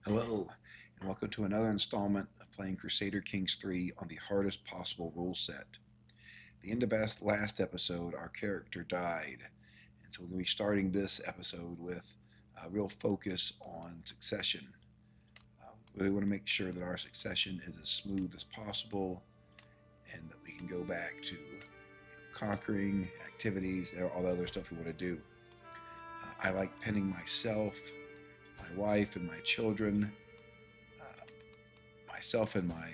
Hello, and welcome to another installment of playing Crusader Kings 3 on the hardest possible rule set. At the end of last episode, our character died, and so we're going to be starting this episode with a real focus on succession. We really want to make sure that our succession is as smooth as possible and that we can go back to conquering activities and all the other stuff we want to do. I like pinning myself, my wife, and my children. Myself and my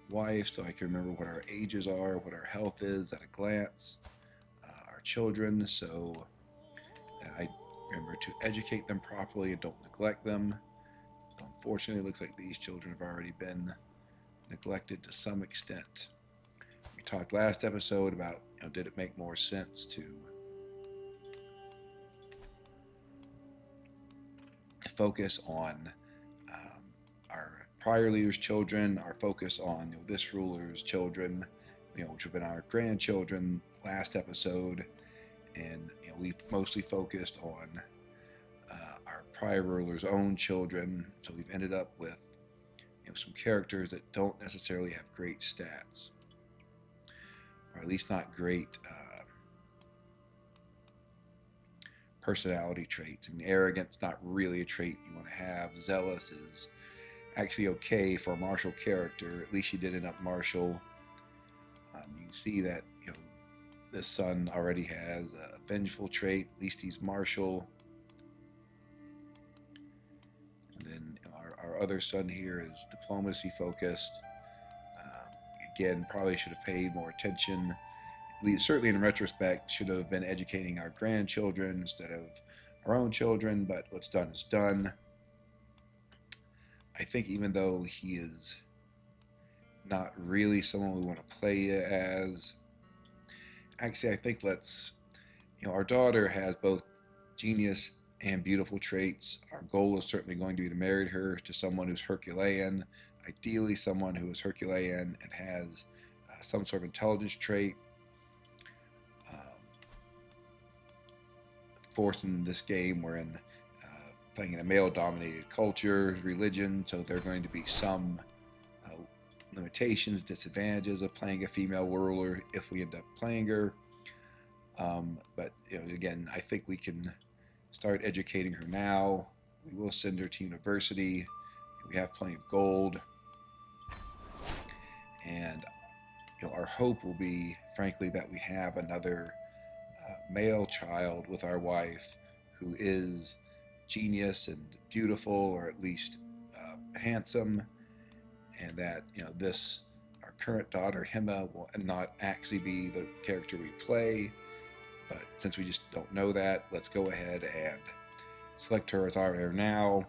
wife, so I can remember what our ages are, what our health is at a glance, our children, so that I remember to educate them properly and don't neglect them. Unfortunately, it looks like these children have already been neglected to some extent. We talked last episode about, did it make more sense to focus on our prior leader's children, our focus on this ruler's children, which have been our grandchildren last episode, and we mostly focused on our prior ruler's own children. So we've ended up with some characters that don't necessarily have great stats, or at least not great personality traits. I mean, arrogance not really a trait you want to have. Zealous is actually okay for a martial character. At least she did end up martial. You can see that this son already has a vengeful trait. At least he's martial. And then our other son here is diplomacy focused. Again, probably should have paid more attention. At least, certainly in retrospect, should have been educating our grandchildren instead of our own children. But what's done is done. I think even though he is not really someone we want to play as, actually I think our daughter has both genius and beautiful traits. Our goal is certainly going to be to marry her to someone who's Herculean, ideally someone who is Herculean and has some sort of intelligence trait. Of course, in this game, we're playing in a male-dominated culture, religion, so there are going to be some limitations, disadvantages of playing a female ruler if we end up playing her. But again, I think we can start educating her now. We will send her to university. We have plenty of gold, and our hope will be, frankly, that we have another male child with our wife who is genius and beautiful, or at least handsome, and that our current daughter Hema will not actually be the character we play. But since we just don't know that, let's go ahead and select her as our heir now.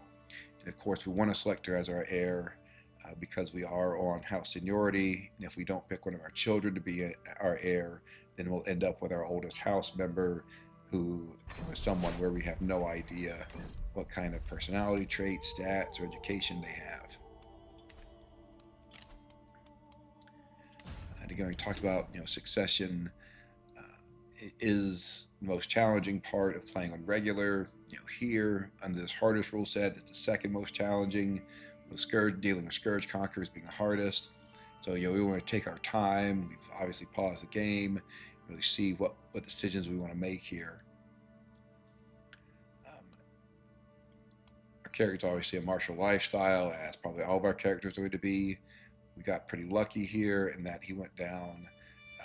And of course, we want to select her as our heir because we are on house seniority. And if we don't pick one of our children to be our heir, then we'll end up with our oldest house member, who is someone where we have no idea what kind of personality traits, stats, or education they have. And again, we talked about succession is the most challenging part of playing on regular. Here under this hardest rule set, it's the second most challenging, with dealing with scourge conquerors being the hardest. So we want to take our time. We've obviously paused the game, really see what decisions we want to make here. Our character's obviously a martial lifestyle, as probably all of our characters are going to be. We got pretty lucky here in that he went down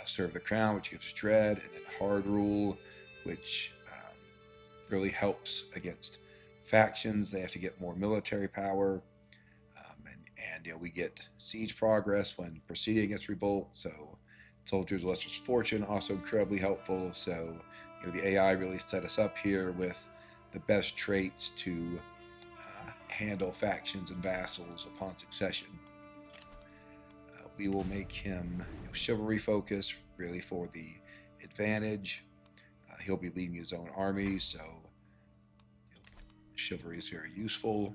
Serve the Crown, which gives dread, and then Hard Rule, which really helps against factions. They have to get more military power, and we get siege progress when proceeding against revolt. So Soldiers of Lester's Fortune also incredibly helpful. So the AI really set us up here with the best traits to handle factions and vassals upon succession. We will make him chivalry focus, really for the advantage. He'll be leading his own army, so chivalry is very useful.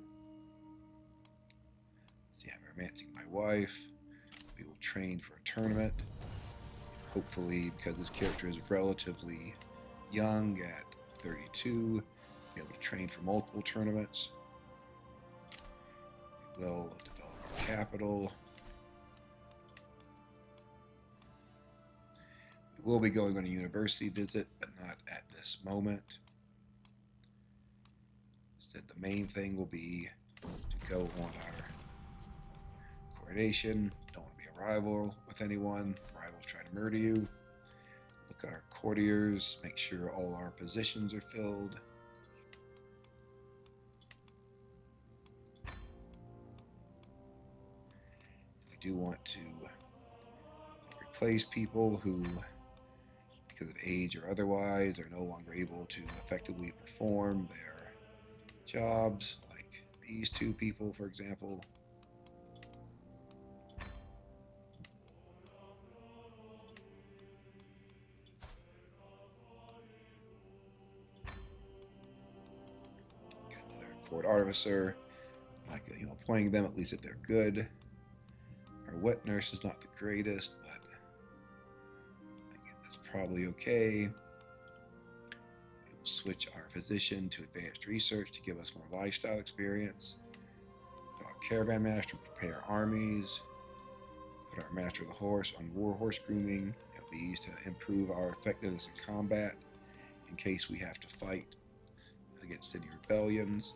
See, I'm romancing my wife. We will train for a tournament. Hopefully, because this character is relatively young at 32, be able to train for multiple tournaments. We'll develop our capital. We will be going on a university visit, but not at this moment. Instead, the main thing will be to go on our coronation. Don't want to be a rival with anyone. Rivals try to murder you. Look at our courtiers. Make sure all our positions are filled. We do want to replace people who, because of age or otherwise, are no longer able to effectively perform their jobs, like these two people, for example. Get another court artificer, like appointing them at least if they're good. Our wet nurse is not the greatest, but I think that's probably okay. We'll switch our physician to advanced research to give us more lifestyle experience. Put our caravan master prepare armies. Put our master of the horse on war horse grooming. Have these to improve our effectiveness in combat in case we have to fight against any rebellions.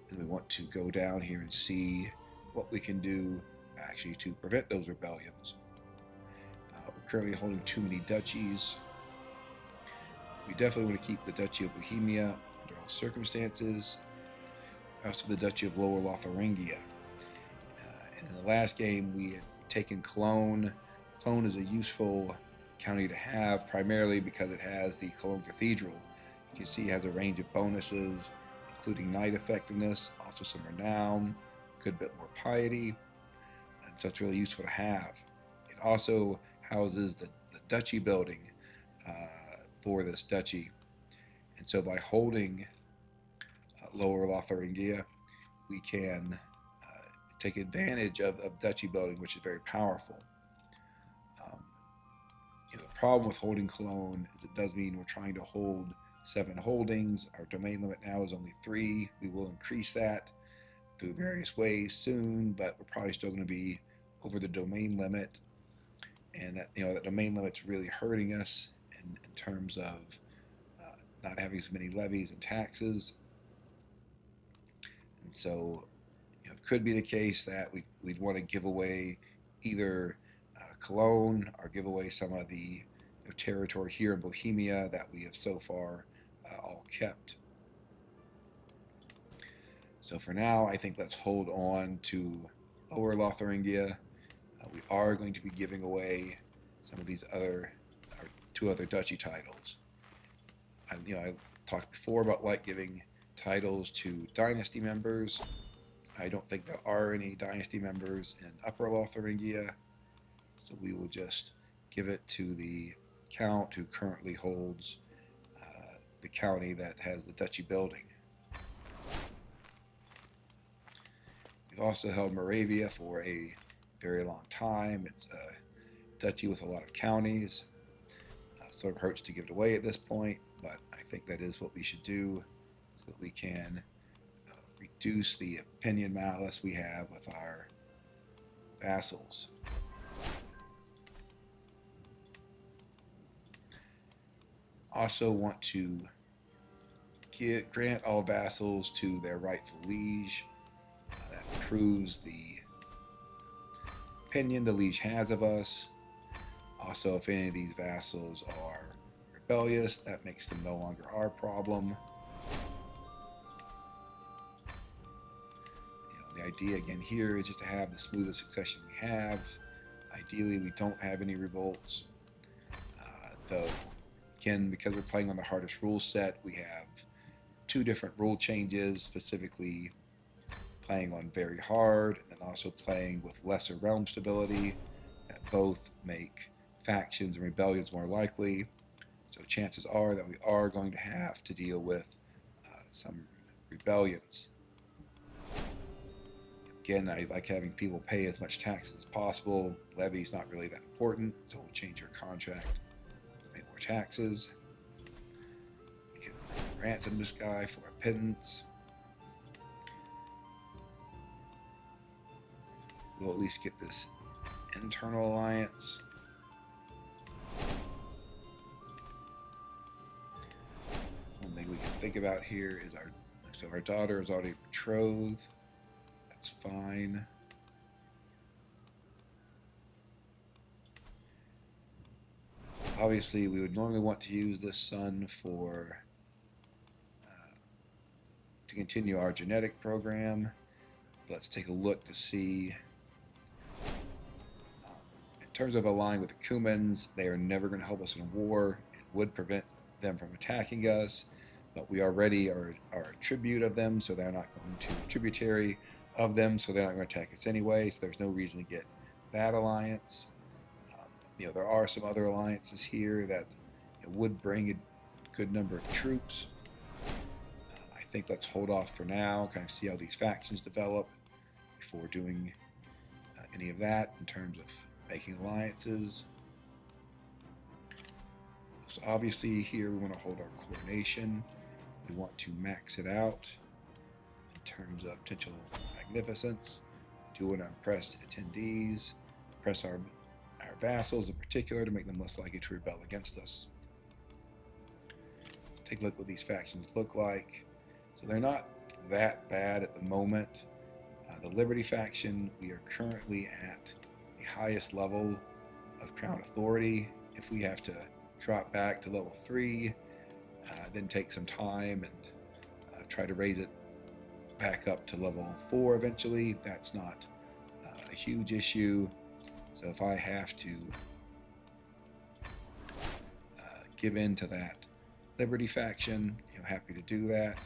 And we want to go down here and see what we can do actually to prevent those rebellions. We're currently holding too many duchies. We definitely want to keep the Duchy of Bohemia under all circumstances. Also the Duchy of Lower Lotharingia. And in the last game we had taken Cologne. Cologne is a useful county to have, primarily because it has the Cologne Cathedral. You can see it has a range of bonuses, including knight effectiveness, also some renown, good bit more piety, and so it's really useful to have. It also houses the duchy building for this duchy, and so by holding Lower Lotharingia, we can take advantage of duchy building, which is very powerful. The problem with holding Cologne is it does mean we're trying to hold 7 holdings. Our domain limit now is only 3. We will increase that through various ways soon, but we're probably still going to be over the domain limit, and that domain limit's really hurting us in terms of not having as many levies and taxes. And so it could be the case that we'd want to give away either Cologne or give away some of the territory here in Bohemia that we have so far all kept. So for now, I think let's hold on to Lower Lotharingia. We are going to be giving away some of these other, our 2 other duchy titles. I talked before about giving titles to dynasty members. I don't think there are any dynasty members in Upper Lotharingia, so we will just give it to the count who currently holds the county that has the duchy building. We've also held Moravia for a very long time. It's a duchy with a lot of counties. Sort of hurts to give it away at this point, but I think that is what we should do so that we can reduce the opinion malice we have with our vassals. Also want to grant all vassals to their rightful liege. That proves the opinion the liege has of us. Also, if any of these vassals are rebellious, that makes them no longer our problem. The idea again here is just to have the smoothest succession we have. Ideally, we don't have any revolts. Though, again, because we're playing on the hardest rule set, we have 2 different rule changes, specifically playing on very hard and also playing with lesser realm stability, that both make factions and rebellions more likely. So chances are that we are going to have to deal with some rebellions. Again, I like having people pay as much taxes as possible. Levy's not really that important, so we'll change your contract, pay more taxes. We can ransom this guy for a pittance. we'll at least get this internal alliance. One thing we can think about here is our daughter is already betrothed. That's fine. Obviously, we would normally want to use this son for to continue our genetic program. Let's take a look to see. In terms of allying with the Cumans, they are never going to help us in a war. It would prevent them from attacking us, but we already are a tribute of them, so they're not going to tributary of them, so they're not going to attack us anyway. So there's no reason to get that alliance. There are some other alliances here that would bring a good number of troops. I think let's hold off for now, kind of see how these factions develop before doing any of that in terms of making alliances. So obviously here we want to hold our coronation. We want to max it out in terms of potential magnificence. Do it on impress attendees, press our vassals in particular to make them less likely to rebel against us. Let's take a look at what these factions look like. So they're not that bad at the moment. The Liberty faction, we are currently at the highest level of crown authority. If we have to drop back to level 3, then take some time and try to raise it back up to level 4 eventually, that's not a huge issue. So if I have to give in to that Liberty faction, happy to do that.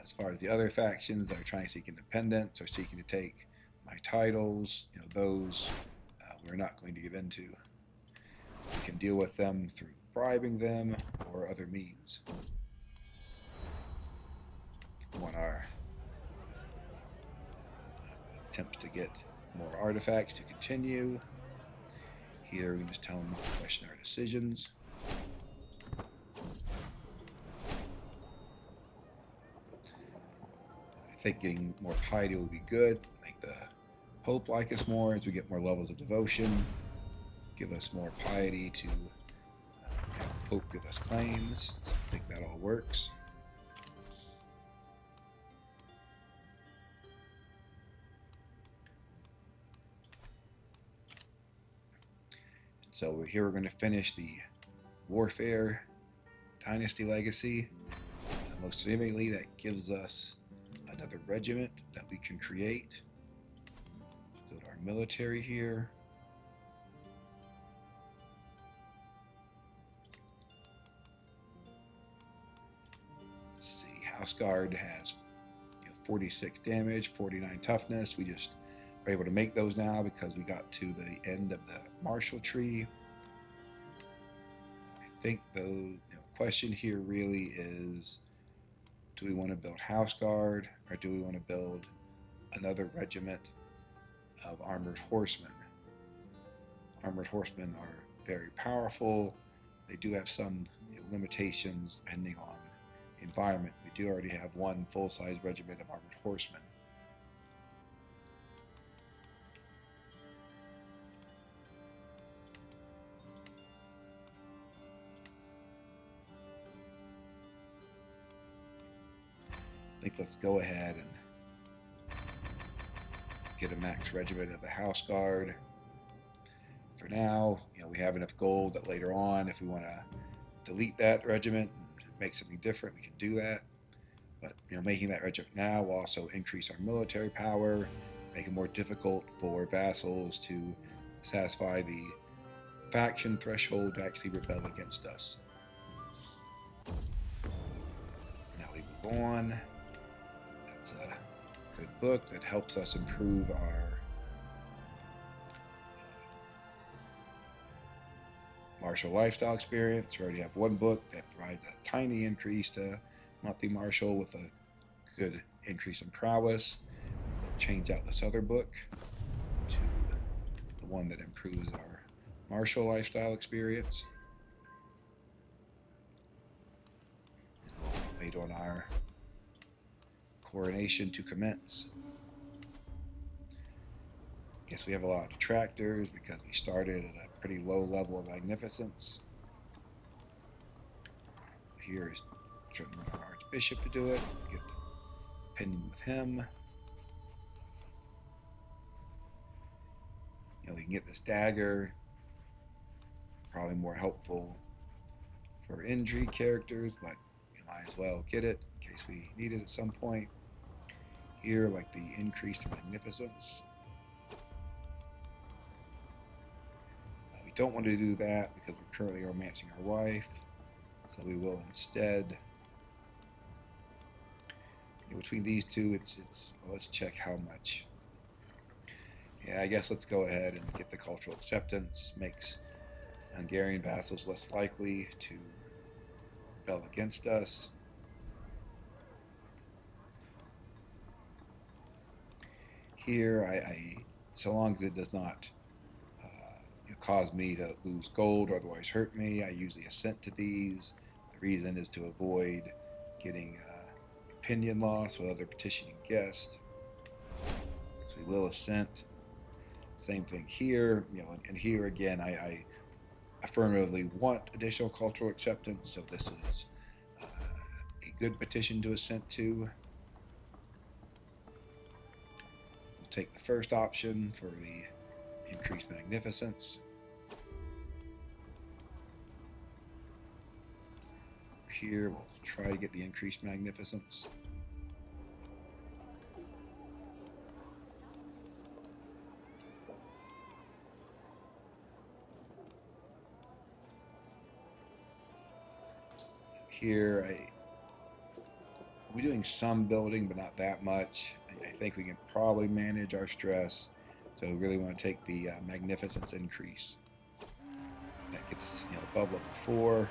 As far as the other factions that are trying to seek independence or seeking to take my titles, those we're not going to give in to. We can deal with them through bribing them or other means. We want our attempt to get more artifacts to continue. Here we can just tell them not to question our decisions. I think getting more piety will be good. Make the Pope like us more as we get more levels of devotion. Give us more piety to have the Pope give us claims. So I think that all works. So here we're going to finish the Warfare Dynasty Legacy. Most significantly, that gives us another regiment that we can create. Go to our military here. Let's see, House Guard has 46 damage, 49 toughness. We just are able to make those now because we got to the end of the martial tree. I think though the question here really is, do we want to build House Guard or do we want to build another regiment of armored horsemen? Armored horsemen are very powerful. They do have some limitations depending on the environment. We do already have one full-size regiment of armored horsemen. I think let's go ahead and get a max regiment of the House Guard. For now, we have enough gold that later on, if we want to delete that regiment and make something different, we can do that. But making that regiment now will also increase our military power, make it more difficult for vassals to satisfy the faction threshold to actually rebel against us. Now we move on. That's a good book that helps us improve our martial lifestyle experience. We already have one book that provides a tiny increase to monthly martial with a good increase in prowess. We'll change out this other book to the one that improves our martial lifestyle experience. And we'll wait on our coronation to commence. Guess we have a lot of detractors because we started at a pretty low level of magnificence. Here is certainly our archbishop to do it. Get opinion with him. We can get this dagger. Probably more helpful for intrigue characters, but you might as well get it in case we need it at some point. Here, like the increased magnificence. We don't want to do that because we're currently romancing our wife, so we will instead. Between these two, well, let's check how much. Yeah, I guess let's go ahead and get the cultural acceptance. Makes Hungarian vassals less likely to rebel against us. Here, so long as it does not cause me to lose gold or otherwise hurt me, I usually assent to these. The reason is to avoid getting opinion loss with other petitioning guests. So we will assent. Same thing here, and here again, I affirmatively want additional cultural acceptance, so this is a good petition to assent to. We'll take the first option for the increased magnificence. Here, we'll try to get the increased magnificence. Here, we're doing some building, but not that much. I think we can probably manage our stress, so we really want to take the magnificence increase. That gets us, above level 4.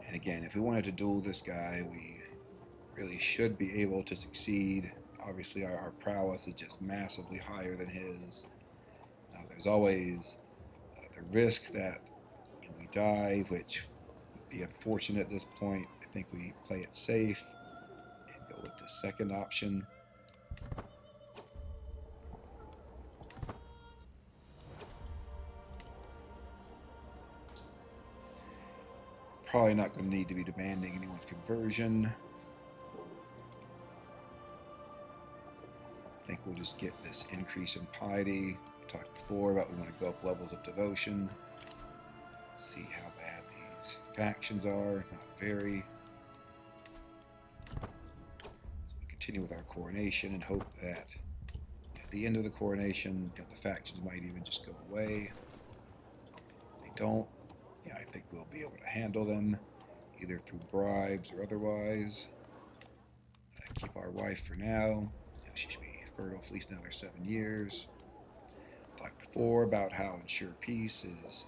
And again, if we wanted to duel this guy, we really should be able to succeed. Obviously, our prowess is just massively higher than his. There's always the risk that we die, which would be unfortunate at this point. I think we play it safe and go with the second option. Probably not going to need to be demanding anyone's conversion. I think we'll just get this increase in piety. We talked before about we want to go up levels of devotion. See how bad these factions are. Not very. So we continue with our coronation and hope that at the end of the coronation, the factions might even just go away. If they don't, I think we'll be able to handle them either through bribes or otherwise. Keep our wife for now. She should be fertile for at least another 7 years. Talked before about how ensure peace is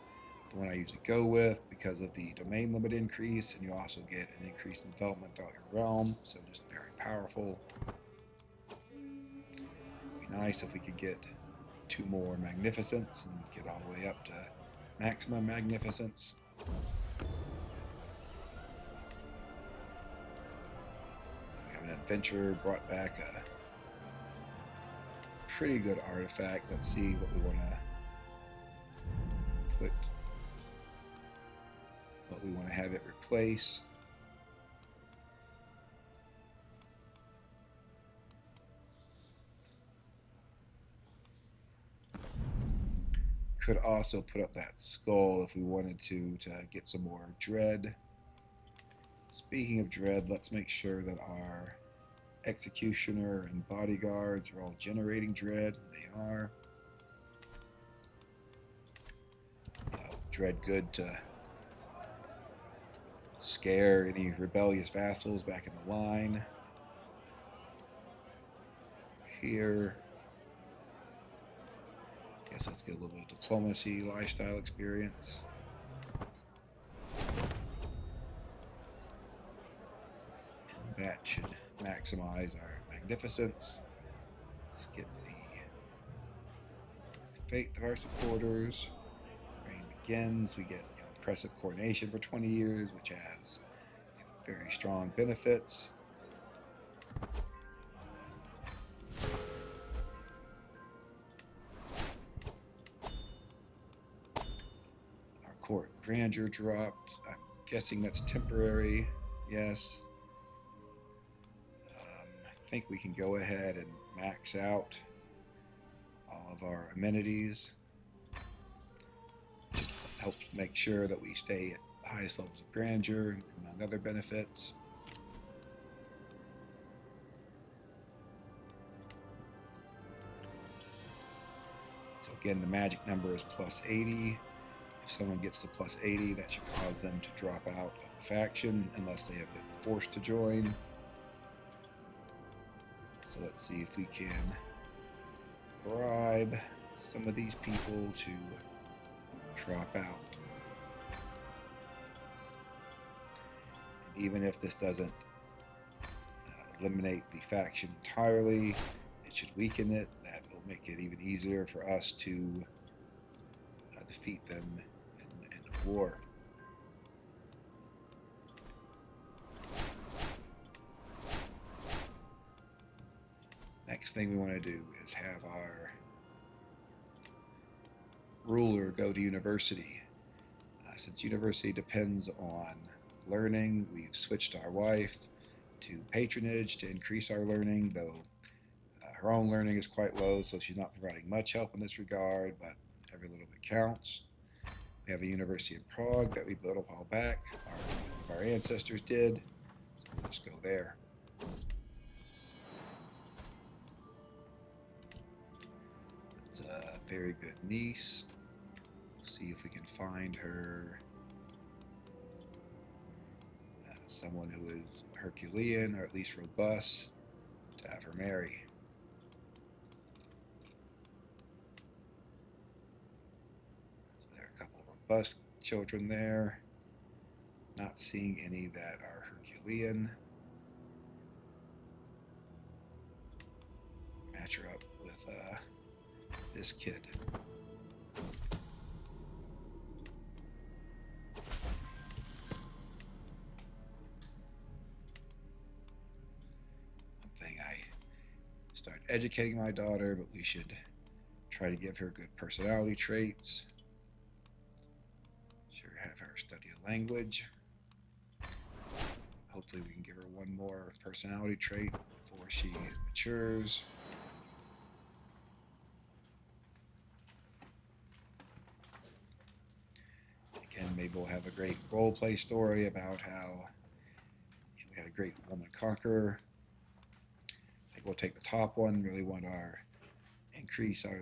the one I usually go with because of the domain limit increase, and you also get an increase in development throughout your realm, so just very powerful. It'd be nice if we could get 2 more magnificence and get all the way up to maximum magnificence. We have an adventurer brought back a pretty good artifact. Let's see what we want to have it replace. Could also put up that skull if we wanted to get some more dread. Speaking of dread, let's make sure that our executioner and bodyguards are all generating dread. They are. Dread good to scare any rebellious vassals back in the line. Here, guess let's get a little bit of diplomacy, lifestyle experience. And that should maximize our magnificence. Let's get the faith of our supporters. Reign begins. We get impressive coordination for 20 years, which has very strong benefits. Our court grandeur dropped. I'm guessing that's temporary. Yes. I think we can go ahead and max out all of our amenities. Helps make sure that we stay at the highest levels of grandeur, among other benefits. So again, the magic number is plus 80. If someone gets to plus 80, that should cause them to drop out of the faction unless they have been forced to join. So let's see if we can bribe some of these people to drop out. And even if this doesn't eliminate the faction entirely, it should weaken it. That will make it even easier for us to defeat them in a war. Next thing we want to do is have our ruler go to university. Since university depends on learning, we've switched our wife to patronage to increase our learning, though her own learning is quite low, so she's not providing much help in this regard, but every little bit counts. We have a university in Prague that we built a while back. Our ancestors did, so we'll just go there. It's a very good niece. We'll see if we can find her someone who is Herculean or at least robust to have her marry. So there are a couple of robust children there. Not seeing any that are Herculean. Match her up with this kid. One thing, I start educating my daughter, but we should try to give her good personality traits. Sure, have her study a language. Hopefully we can give her one more personality trait before she matures. Again, maybe we'll have a great role play story about how we had a great woman conqueror. I think we'll take the top one, really want to increase our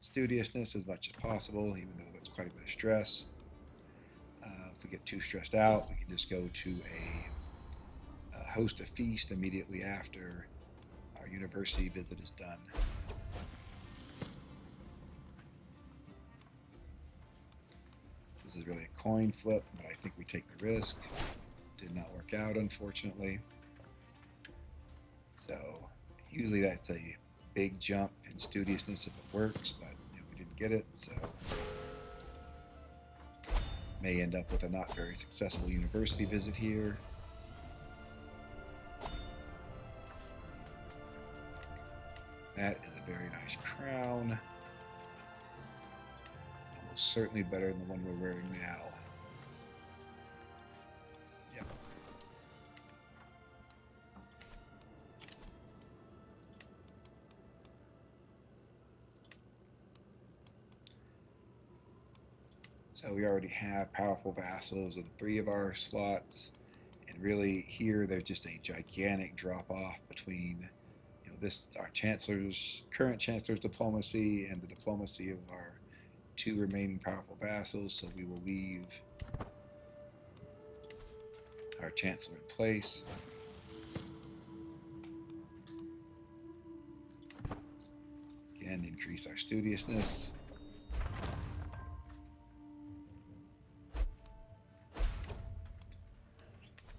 studiousness as much as possible, even though that's quite a bit of stress. If we get too stressed out, we can just go to host a feast immediately after our university visit is done. This is really a coin flip, but I think we take the risk. Did not work out, unfortunately. So usually that's a big jump in studiousness if it works, but we didn't get it, so may end up with a not very successful university visit here. That is a very nice crown. Almost certainly better than the one we're wearing now. Yep. So we already have powerful vassals in 3 of our slots, and really here there's just a gigantic drop off between our current chancellor's diplomacy and the diplomacy of our 2 remaining powerful vassals, so we will leave our chancellor in place. Again, increase our studiousness.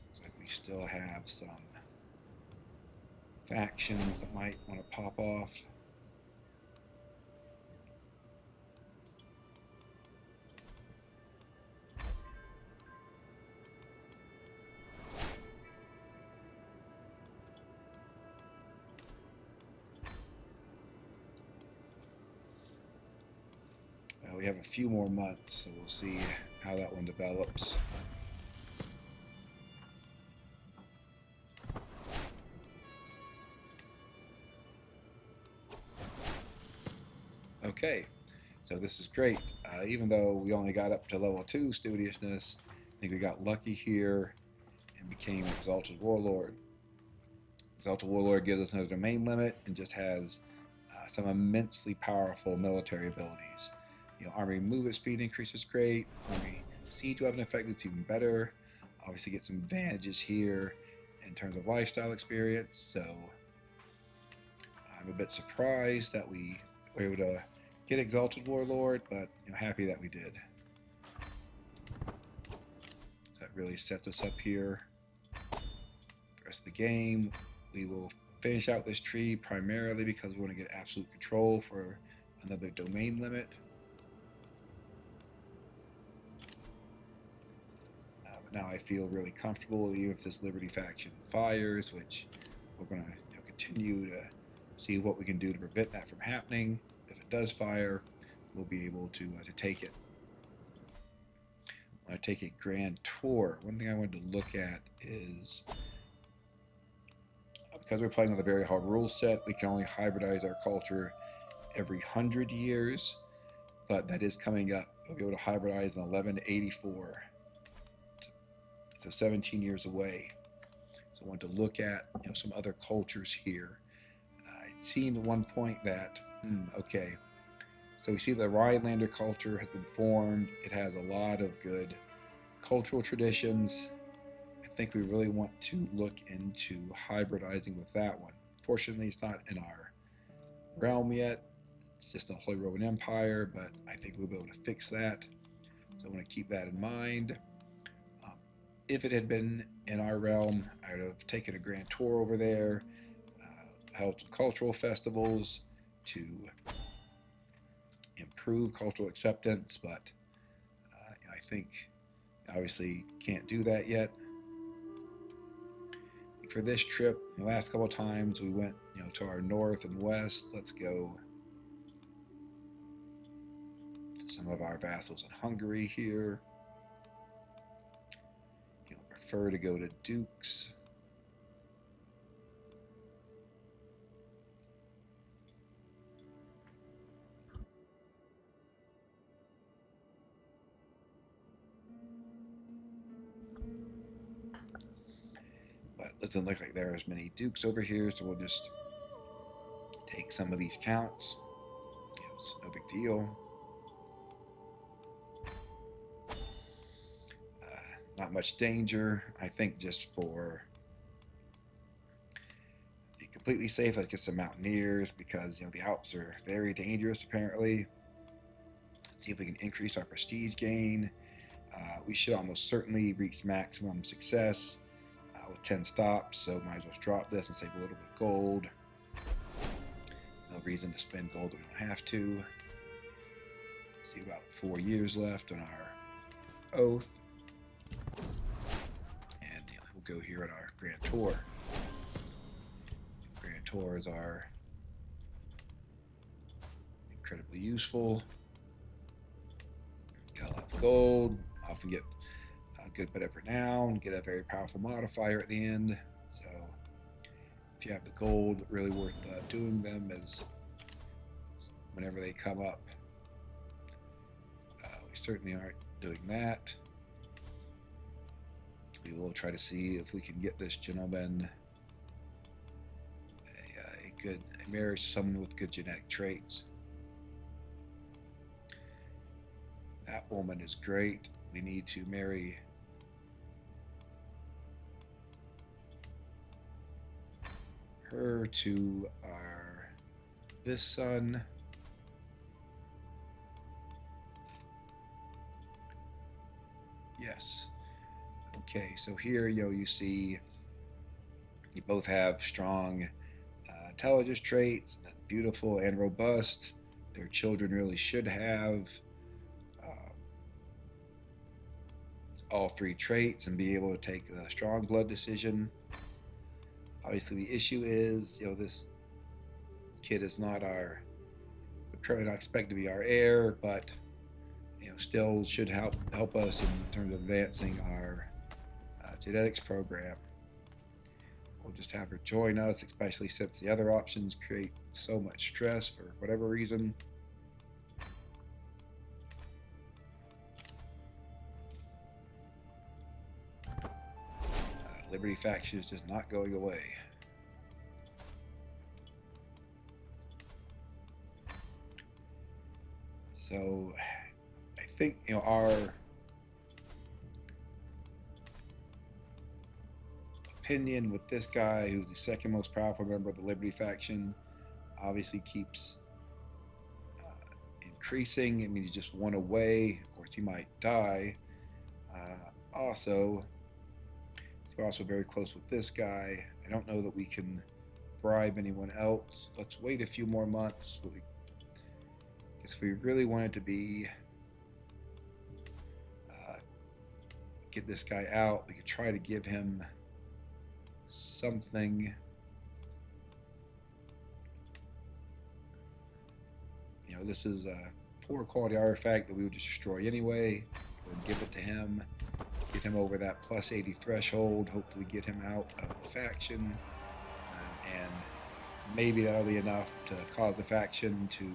Looks like we still have some factions that might want to pop off. We have a few more months, so we'll see how that one develops. Okay, so this is great. Even though we only got up to level 2 studiousness, I think we got lucky here and became an Exalted Warlord. Exalted Warlord gives us another domain limit and just has some immensely powerful military abilities. Army movement speed increase is great. Army siege weapon effectiveness even better. Obviously get some advantages here in terms of lifestyle experience. So I'm a bit surprised that we were able to get Exalted Warlord, but happy that we did. So that really sets us up here. For the rest of the game, we will finish out this tree primarily because we want to get absolute control for another domain limit. But now I feel really comfortable, even if this Liberty faction fires, which we're going to continue to see what we can do to prevent that from happening. If it does fire, we'll be able to take it. When I take a grand tour, one thing I wanted to look at is, because we're playing with a very hard rule set, we can only hybridize our culture every 100 years, but that is coming up. We'll be able to hybridize in 1184, so 17 years away. So I wanted to look at some other cultures here. I'd seen at one point that, okay, so we see the Rhinelander culture has been formed. It has a lot of good cultural traditions. I think we really want to look into hybridizing with that one. Fortunately, it's not in our realm yet. It's just in the Holy Roman Empire, but I think we'll be able to fix that. So I want to keep that in mind. If it had been in our realm, I would have taken a grand tour over there, held some cultural festivals to improve cultural acceptance, but I think obviously can't do that yet. For this trip, the last couple of times we went to our north and west. Let's go to some of our vassals in Hungary here. Prefer to go to dukes. But it doesn't look like there are as many dukes over here, so we'll just take some of these counts. It's no big deal. Not much danger. I think just for be completely safe, let's get some mountaineers, because the Alps are very dangerous apparently. Let's see if we can increase our prestige gain. We should almost certainly reach maximum success with 10 stops, so might as well drop this and save a little bit of gold. No reason to spend gold if we don't have to. See, about 4 years left on our oath. And we'll go here on our grand tour. Grand tours are incredibly useful. Got a lot of gold. Often get a good bit of renown. Get a very powerful modifier at the end. So if you have the gold, really worth doing them as whenever they come up. We certainly aren't doing that. We will try to see if we can get this gentleman a good marriage to someone with good genetic traits. That woman is great. We need to marry her to this son. Yes. Okay, so here you see you both have strong intelligence traits, and then beautiful and robust. Their children really should have all three traits and be able to take a strong blood decision. Obviously, the issue is, this kid is not currently not expected to be our heir, but still should help us in terms of advancing our genetics program. We'll just have her join us, especially since the other options create so much stress for whatever reason. Liberty faction is just not going away. So I think our opinion with this guy, who's the second most powerful member of the Liberty faction, obviously keeps increasing. It means he's just one away. Of course, he might die. Also, we're also very close with this guy. I don't know that we can bribe anyone else. Let's wait a few more months. If we really wanted to get this guy out, we could try to give him something. This is a poor quality artifact that we would just destroy anyway. We'll give it to him, get him over that plus 80 threshold, hopefully get him out of the faction, and maybe that'll be enough to cause the faction to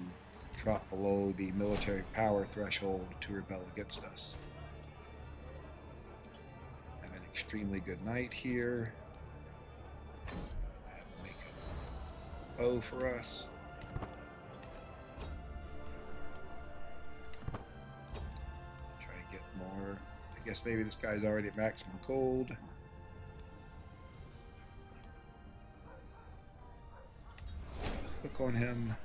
drop below the military power threshold to rebel against us. Have an extremely good night here. Make a bow for us. Try to get more. I guess maybe this guy's already at maximum gold. Click on him.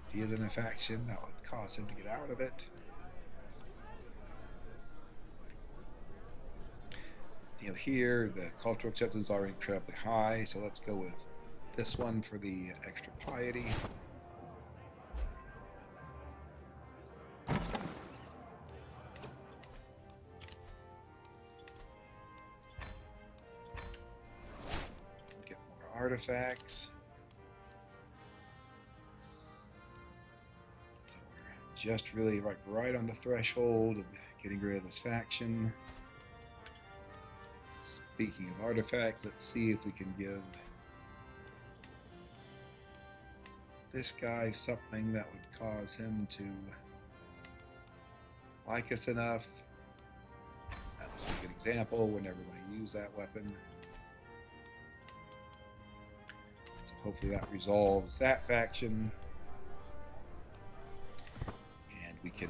If he is in a faction, that would cause him to get out of it. Here the cultural acceptance is already incredibly high, so let's go with this one for the extra piety. Get more artifacts. So we're just really right on the threshold of getting rid of this faction. Speaking of artifacts, let's see if we can give this guy something that would cause him to like us enough. That was a good example. We're never going to use that weapon. So hopefully that resolves that faction. And we can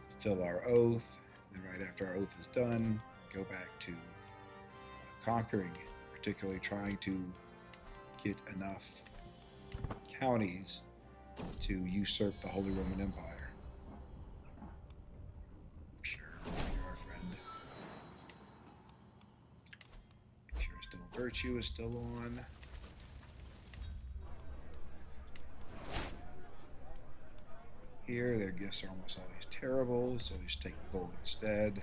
fulfill our oath. And right after our oath is done, go back to conquering, particularly trying to get enough counties to usurp the Holy Roman Empire. Sure, you're our friend. Make sure still virtue is still on. Here, their gifts are almost always terrible, so just take the gold instead,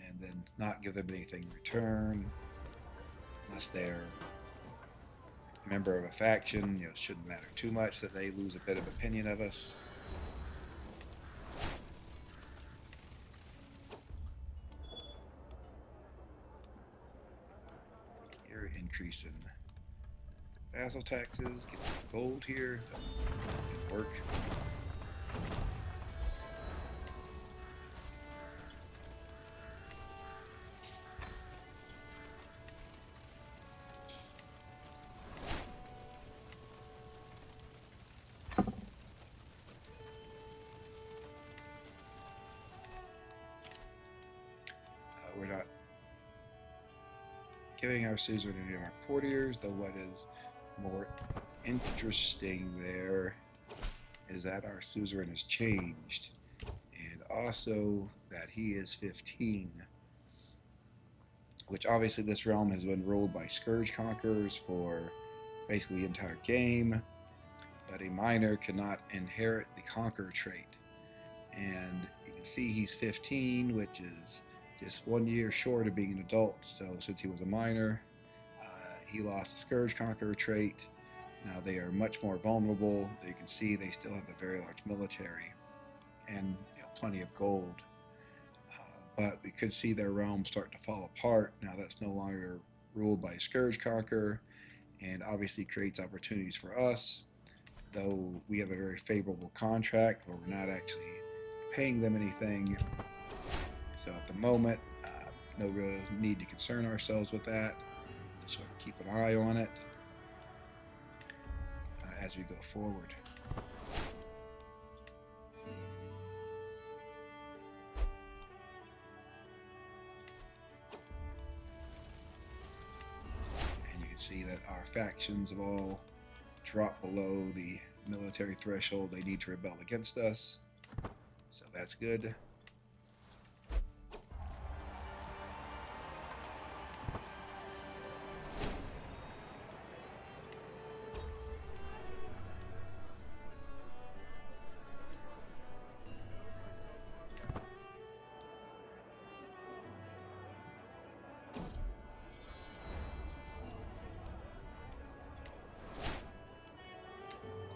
and then not give them anything in return, unless they're a member of a faction. It shouldn't matter too much that they lose a bit of opinion of us. Here, increase in vassal taxes, get gold here, that can work. We're not giving our suzerainty to our courtiers, though what is more interesting there is that our suzerain has changed, and also that he is 15. which obviously this realm has been ruled by scourge conquerors for basically the entire game, but a minor cannot inherit the conqueror trait. And you can see he's 15, which is just 1 year short of being an adult. So since he was a minor, he lost the scourge conqueror trait. Now they are much more vulnerable. You can see they still have a very large military and plenty of gold. But we could see their realm start to fall apart. Now that's no longer ruled by a scourge conqueror, and obviously creates opportunities for us, though we have a very favorable contract where we're not actually paying them anything. So at the moment, no real need to concern ourselves with that. Just sort of keep an eye on it as we go forward. And you can see that our factions have all dropped below the military threshold they need to rebel against us. So that's good.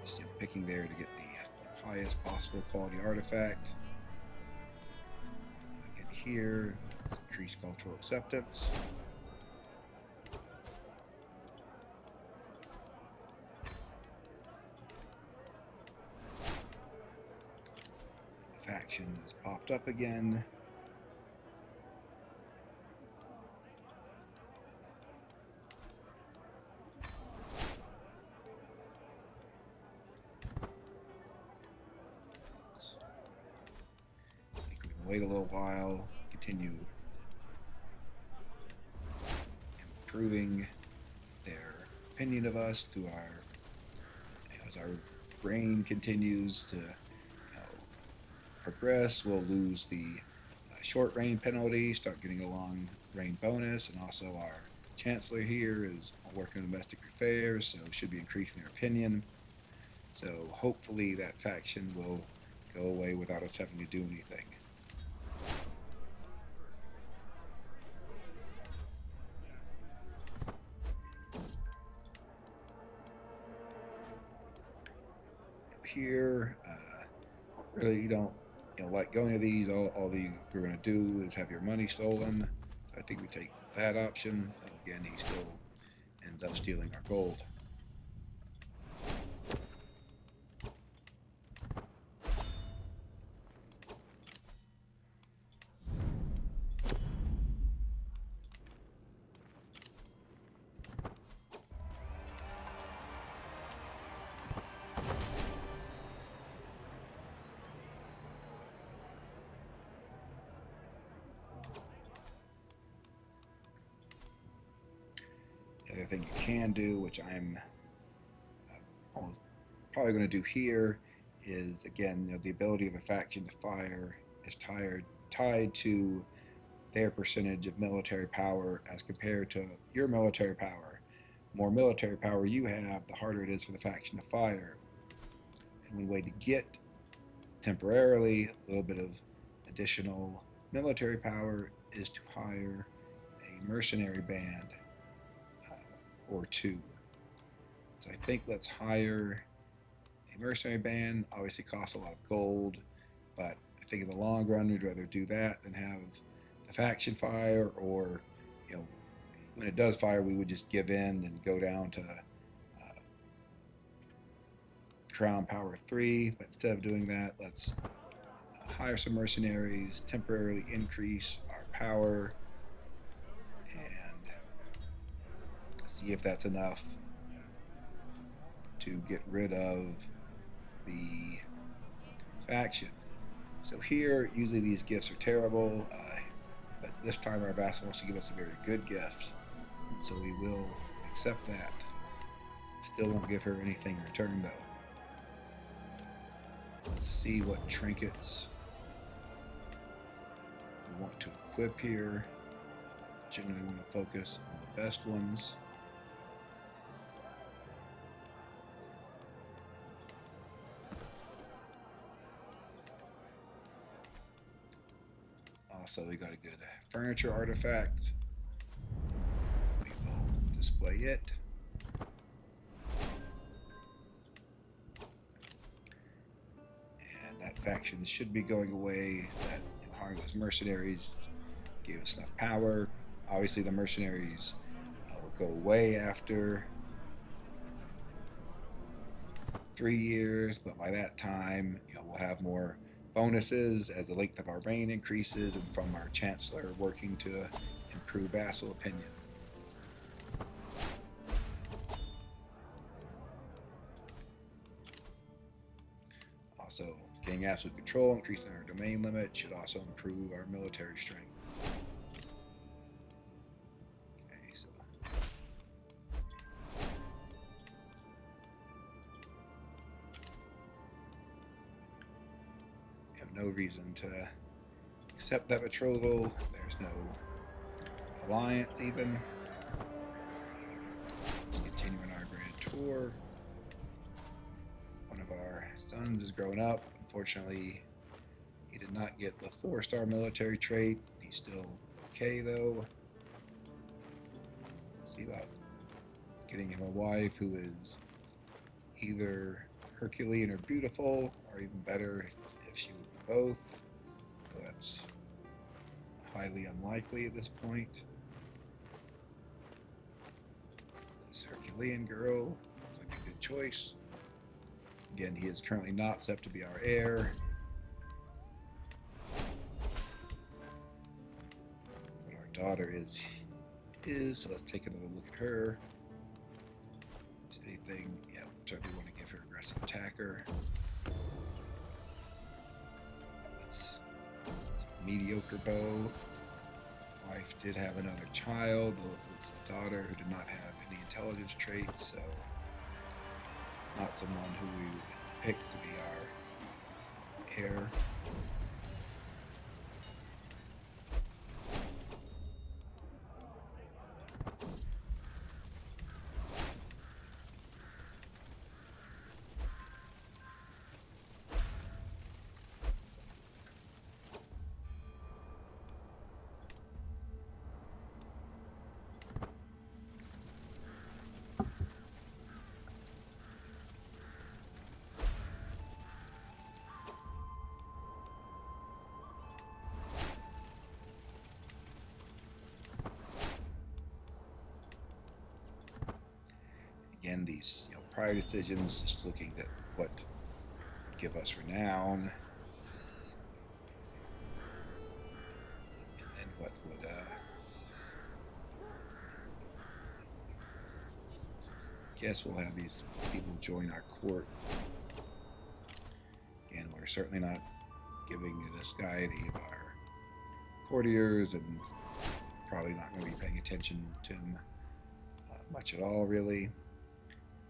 Just picking there to get the highest possible quality artifact. Again here, let's increase cultural acceptance. The faction has popped up again. Wait a little while, continue improving their opinion of us through as our reign continues to progress. We'll lose the short reign penalty, start getting a long reign bonus, and also our chancellor here is working on domestic affairs, so should be increasing their opinion. So hopefully that faction will go away without us having to do anything. Here, really you don't like going to these. All you're going to do is have your money stolen. So I think we take that option. Again, he still ends up stealing our gold. The other thing you can do, which I'm probably going to do here, is again the ability of a faction to fire is tied to their percentage of military power as compared to your military power. The more military power you have, the harder it is for the faction to fire. And one way to get temporarily a little bit of additional military power is to hire a mercenary band or two. So I think let's hire a mercenary band. Obviously costs a lot of gold, but I think in the long run we'd rather do that than have the faction fire, or when it does fire we would just give in and go down to crown power 3. But instead of doing that, let's hire some mercenaries, temporarily increase our power, and see if that's enough to get rid of the faction. So here, usually these gifts are terrible, but this time our vassal wants to give us a very good gift, and so we will accept that. Still won't give her anything in return, though. Let's see what trinkets we want to equip here. generally want to focus on the best ones. Also, we got a good furniture artifact. So we will display it. And that faction should be going away. That hiring those mercenaries gave us enough power. Obviously, the mercenaries will go away after 3 years, but by that time, we'll have more bonuses as the length of our reign increases, and from our chancellor working to improve vassal opinion. Also, gaining absolute control, increasing our domain limit should also improve our military strength. Okay, so we have no reason to accept that betrothal. There's no alliance even. Let's continue on our grand tour. One of our sons is growing up. Unfortunately, he did not get the 4-star military trait. He's still okay though. Let's see about getting him a wife who is either Herculean or beautiful, or even better if she would be both. So that's highly unlikely at this point. This Herculean girl looks like a good choice. Again, he is currently not set to be our heir. But our daughter is, so let's take another look at her. Is anything, yeah, certainly want to give her aggressive attacker. It's a mediocre bow. Wife did have another child, though it was a daughter who did not have any intelligence traits, so not someone who we would pick to be our heir. Again, these prior decisions, just looking at what would give us renown, and then what would guess we'll have these people join our court. And we're certainly not giving this guy any of our courtiers, and probably not going to be paying attention to him much at all, really.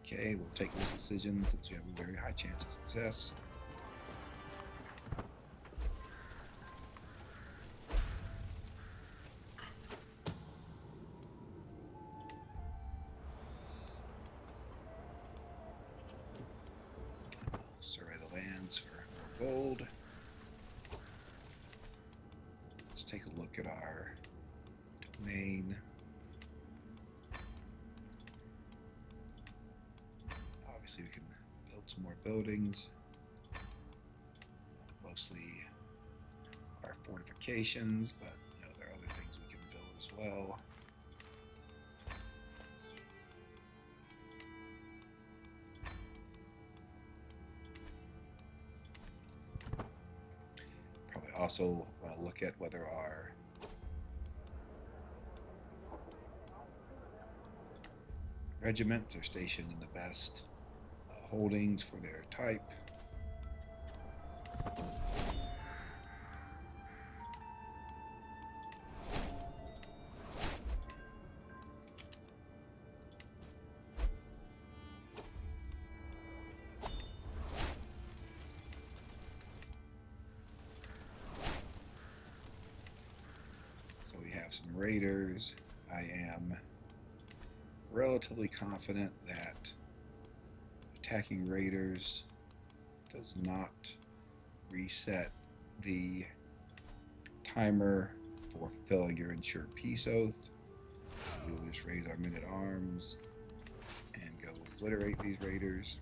Okay, we'll take this decision since we have a very high chance of success. Survey the lands for more gold. Let's take a look at our domain. Obviously, we can build some more buildings. Mostly our fortifications, but there are other things we can build as well. Probably also want to look at whether our regiments are stationed in the best holdings for their type. So we have some raiders. I am relatively confident that attacking raiders does not reset the timer for fulfilling your ensure peace oath. We will just raise our men-at-arms and go obliterate these raiders.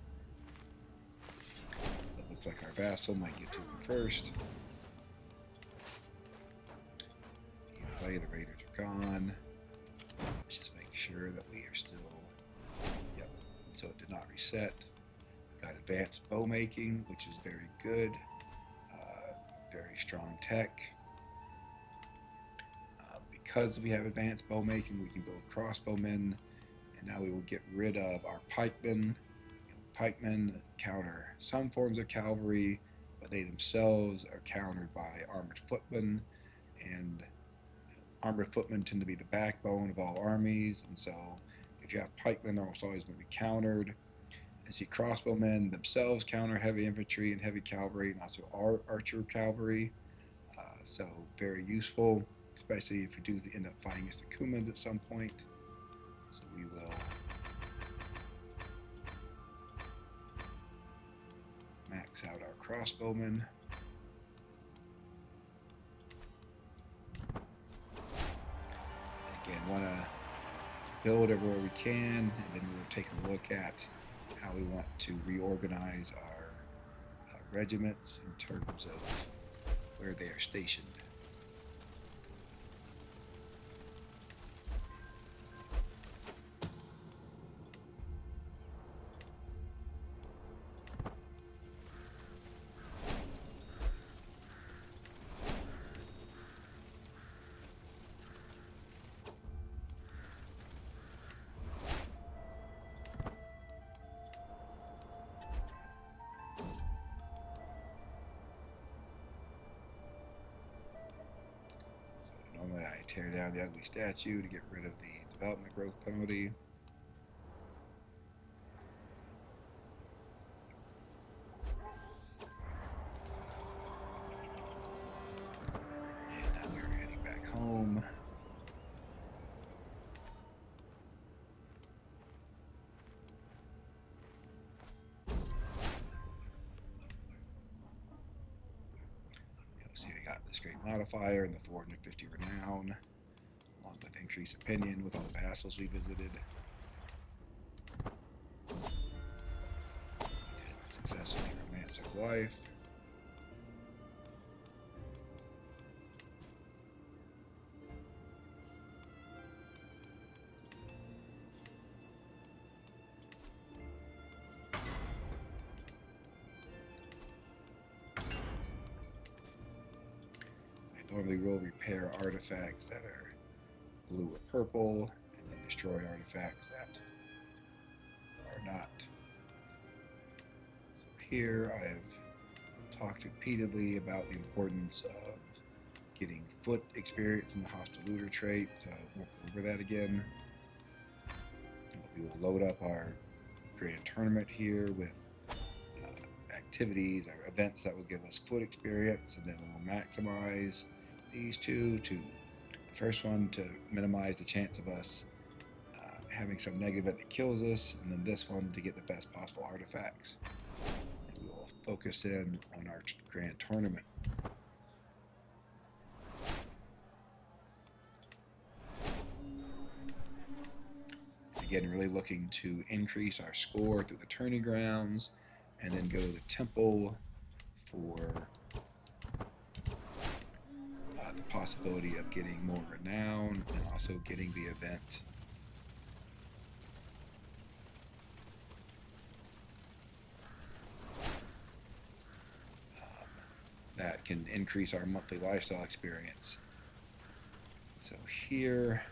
It looks like our vassal might get to them first. Either way, the raiders are gone. Let's just make sure that we are still... Yep, so it did not reset. Got advanced bow making, which is very good. Very strong tech. Because we have advanced bow making, we can build crossbowmen, and now we will get rid of our pikemen. Pikemen counter some forms of cavalry, but they themselves are countered by armored footmen, and armored footmen tend to be the backbone of all armies, and so if you have pikemen, they're almost always going to be countered. And see, crossbowmen themselves counter heavy infantry and heavy cavalry, and also archer cavalry. So very useful, especially if you do end up fighting against the Cumans at some point. So we will max out our crossbowmen. Again, want to build everywhere we can, and then we will take a look at how we want to reorganize our regiments in terms of where they are stationed. Normally I tear down the ugly statue to get rid of the development growth penalty. And now we're heading back home. See, we got this great modifier and the 450 renown, along with increased opinion with all the vassals we visited. We did successfully romance our wife. Normally we'll repair artifacts that are blue or purple, and then destroy artifacts that are not. So here I have talked repeatedly about the importance of getting foot experience in the hostile looter trait. We'll go over that again. We will load up our grand tournament here with activities or events that will give us foot experience, and then we'll maximize these two. The first one to minimize the chance of us having some negative event that kills us, and then this one to get the best possible artifacts. And we will focus in on our grand tournament. Again, really looking to increase our score through the tourney grounds, and then go to the temple for the possibility of getting more renown, and also getting the event that can increase our monthly lifestyle experience. So here,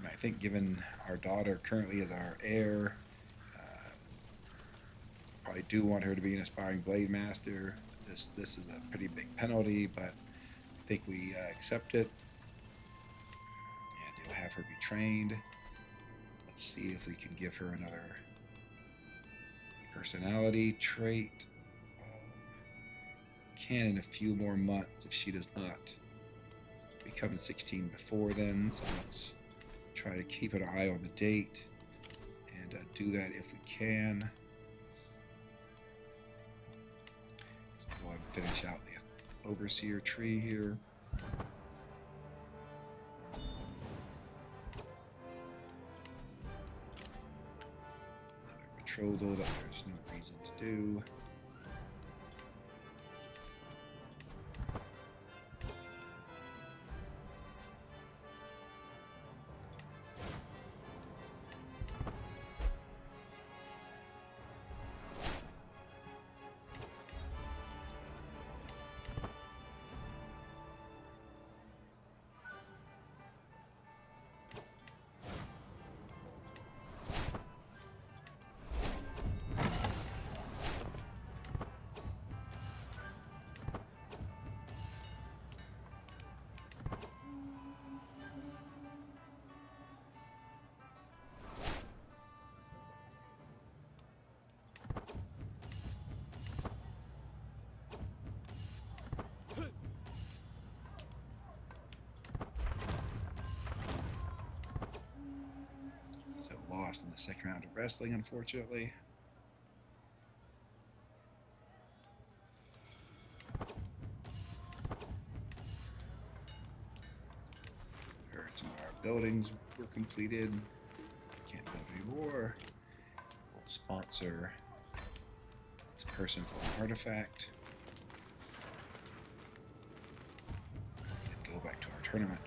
I think given our daughter currently is our heir, probably do want her to be an aspiring blade master. This is a pretty big penalty, but I think we accept it, and you'll have her be trained. Let's see if we can give her another personality trait. Can in a few more months if she does not become 16 before then, so let's try to keep an eye on the date and do that if we can. Let's go ahead and finish out the overseer tree here. Another betrothal that there's no reason to do. So lost in the second round of wrestling, unfortunately. Heard some of our buildings were completed. Can't build any more. We'll sponsor this person for an artifact. And go back to our tournament.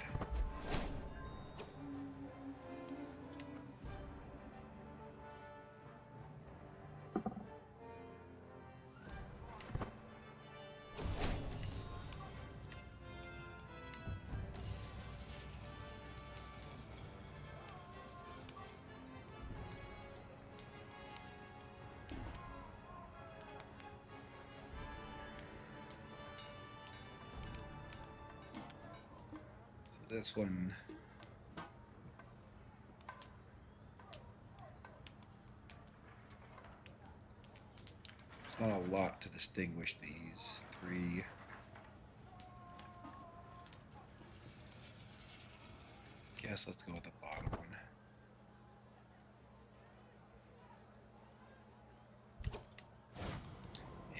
This one there's not a lot to distinguish these three. Guess let's go with the bottom one.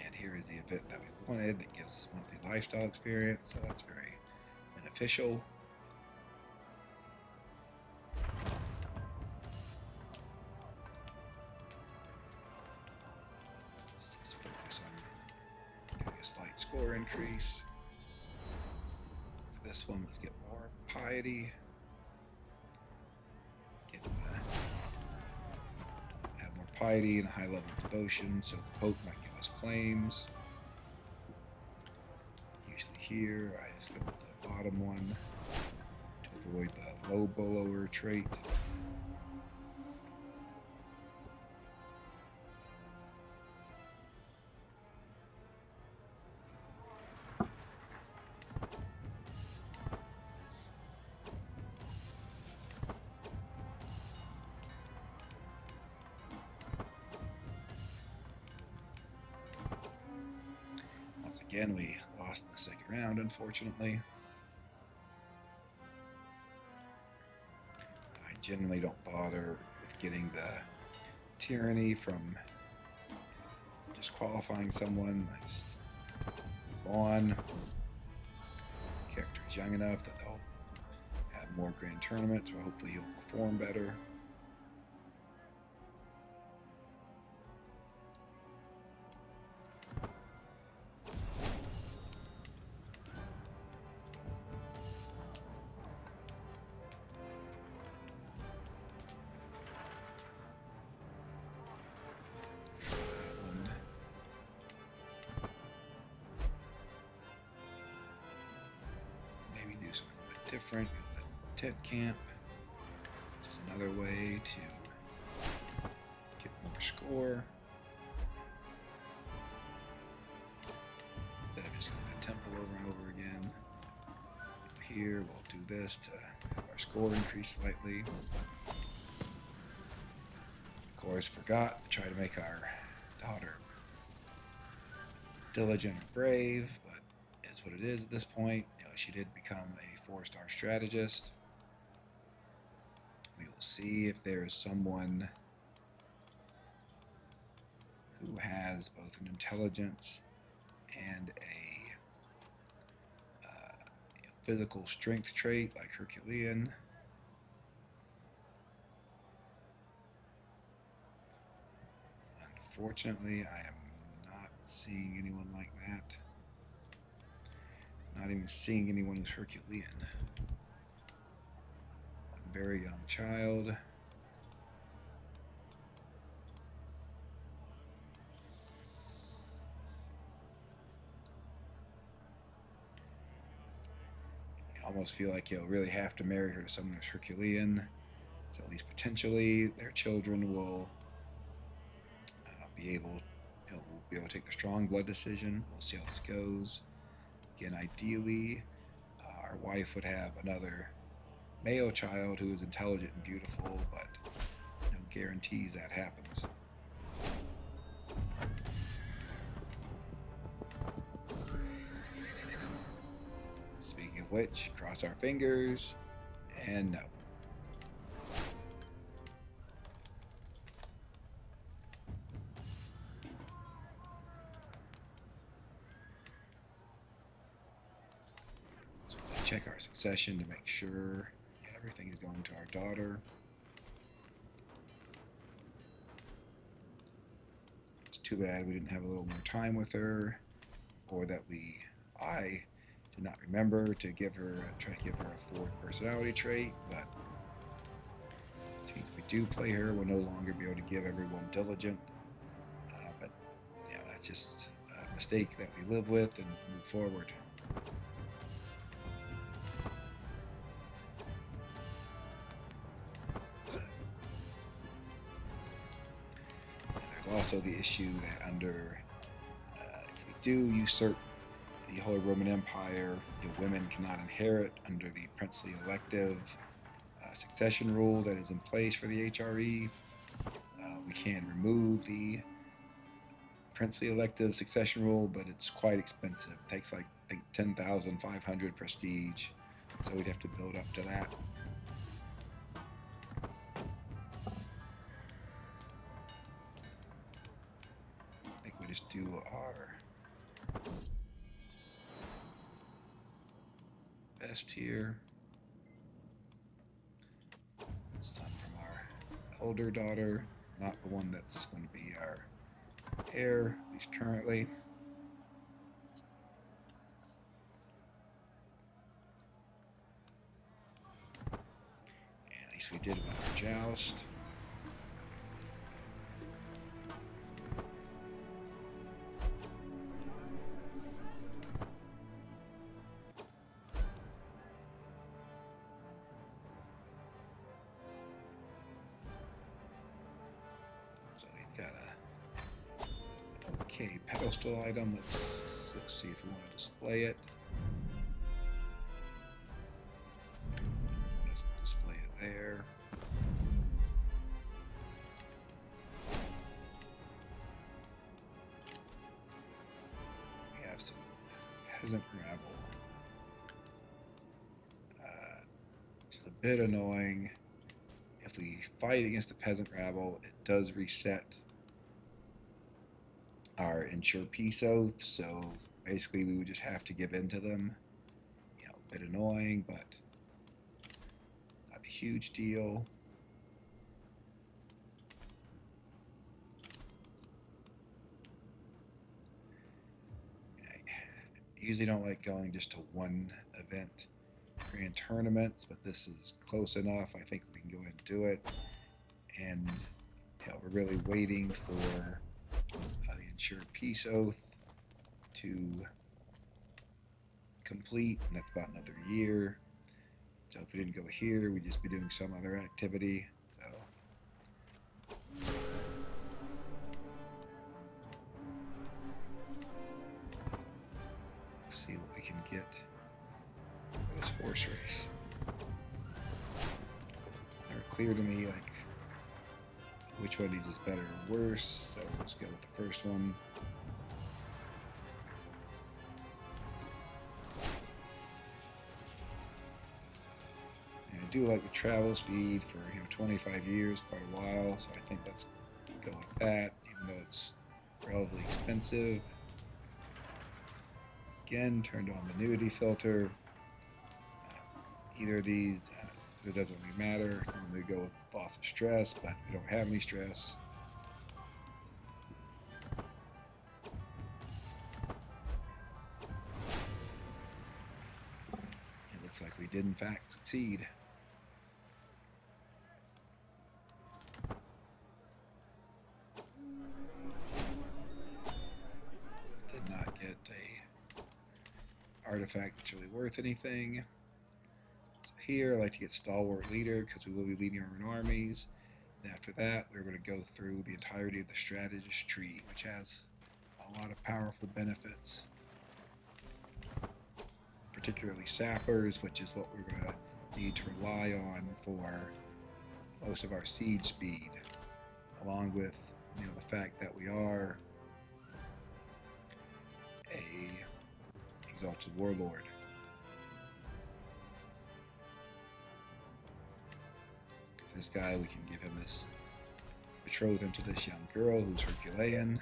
And here is the event that we wanted that gives monthly lifestyle experience, so that's very beneficial. Score increase. For this one, let's get more piety. Have more piety and a high level of devotion, so the Pope might give us claims. Usually here, I just go with the bottom one to avoid the low blower trait. Again, we lost in the second round, unfortunately. I generally don't bother with getting the tyranny from disqualifying someone. I just move on. The character is young enough that they'll have more grand tournaments, so hopefully he'll perform better. Different, the tent camp, which is another way to get more score. Instead of just going to temple over and over again. Here, we'll do this to have our score increase slightly. Of course, forgot to try to make our daughter diligent or brave, but it's what it is at this point. You know, she did become a 4-star strategist. We will see if there is someone who has both an intelligence and a physical strength trait like Herculean. Unfortunately, I am not seeing anyone like that. Not even seeing anyone who's Herculean. One very young child. You almost feel like you'll really have to marry her to someone who's Herculean. So at least potentially their children will be able, will be able to take the strong blood decision. We'll see how this goes. Again, ideally, our wife would have another male child who is intelligent and beautiful, but no guarantees that happens. Speaking of which, cross our fingers, and no. Check our succession to make sure everything is going to our daughter. It's too bad we didn't have a little more time with her, or that I did not remember to try to give her a 4th personality trait, but if we do play her, we'll no longer be able to give everyone diligent. But that's just a mistake that we live with and move forward. Also the issue that if we do usurp the Holy Roman Empire, women cannot inherit under the princely elective succession rule that is in place for the HRE. We can remove the princely elective succession rule, but it's quite expensive. It takes like, I think, 10,500 prestige, so we'd have to build up to that. Just do our best here. Son from our elder daughter, not the one that's going to be our heir, at least currently. And at least we did win our joust. Okay, pedestal item. Let's see if we want to display it. Let's display it there. We have some peasant rabble. It's a bit annoying. If we fight against the peasant rabble, it does reset our ensure peace oath, so basically we would just have to give in to them. A bit annoying, but not a huge deal. I usually don't like going just to one event, grand tournaments, but this is close enough. I think we can go ahead and do it. And we're really waiting for the ensure peace oath to complete, and that's about another year. So if we didn't go here, we'd just be doing some other activity. So let's see what we can get for this horse race. It's never clear to me which one of these is better or worse, so let's go with the first one. I do like the travel speed for 25 years, quite a while. So I think let's go with that, even though it's relatively expensive. Again, turned on the nudity filter. Either of these, it doesn't really matter. Normally go with loss of stress, but we don't have any stress. It looks like we did in fact succeed. Did not get a artifact that's really worth anything. So here I like to get stalwart leader because we will be leading our own armies. And after that, we're going to go through the entirety of the strategist tree, which has a lot of powerful benefits, particularly sappers, which is what we're going to need to rely on for most of our siege speed, along with the fact that we are a exalted warlord. This guy, we can give him this, betroth him to this young girl who's Herculean.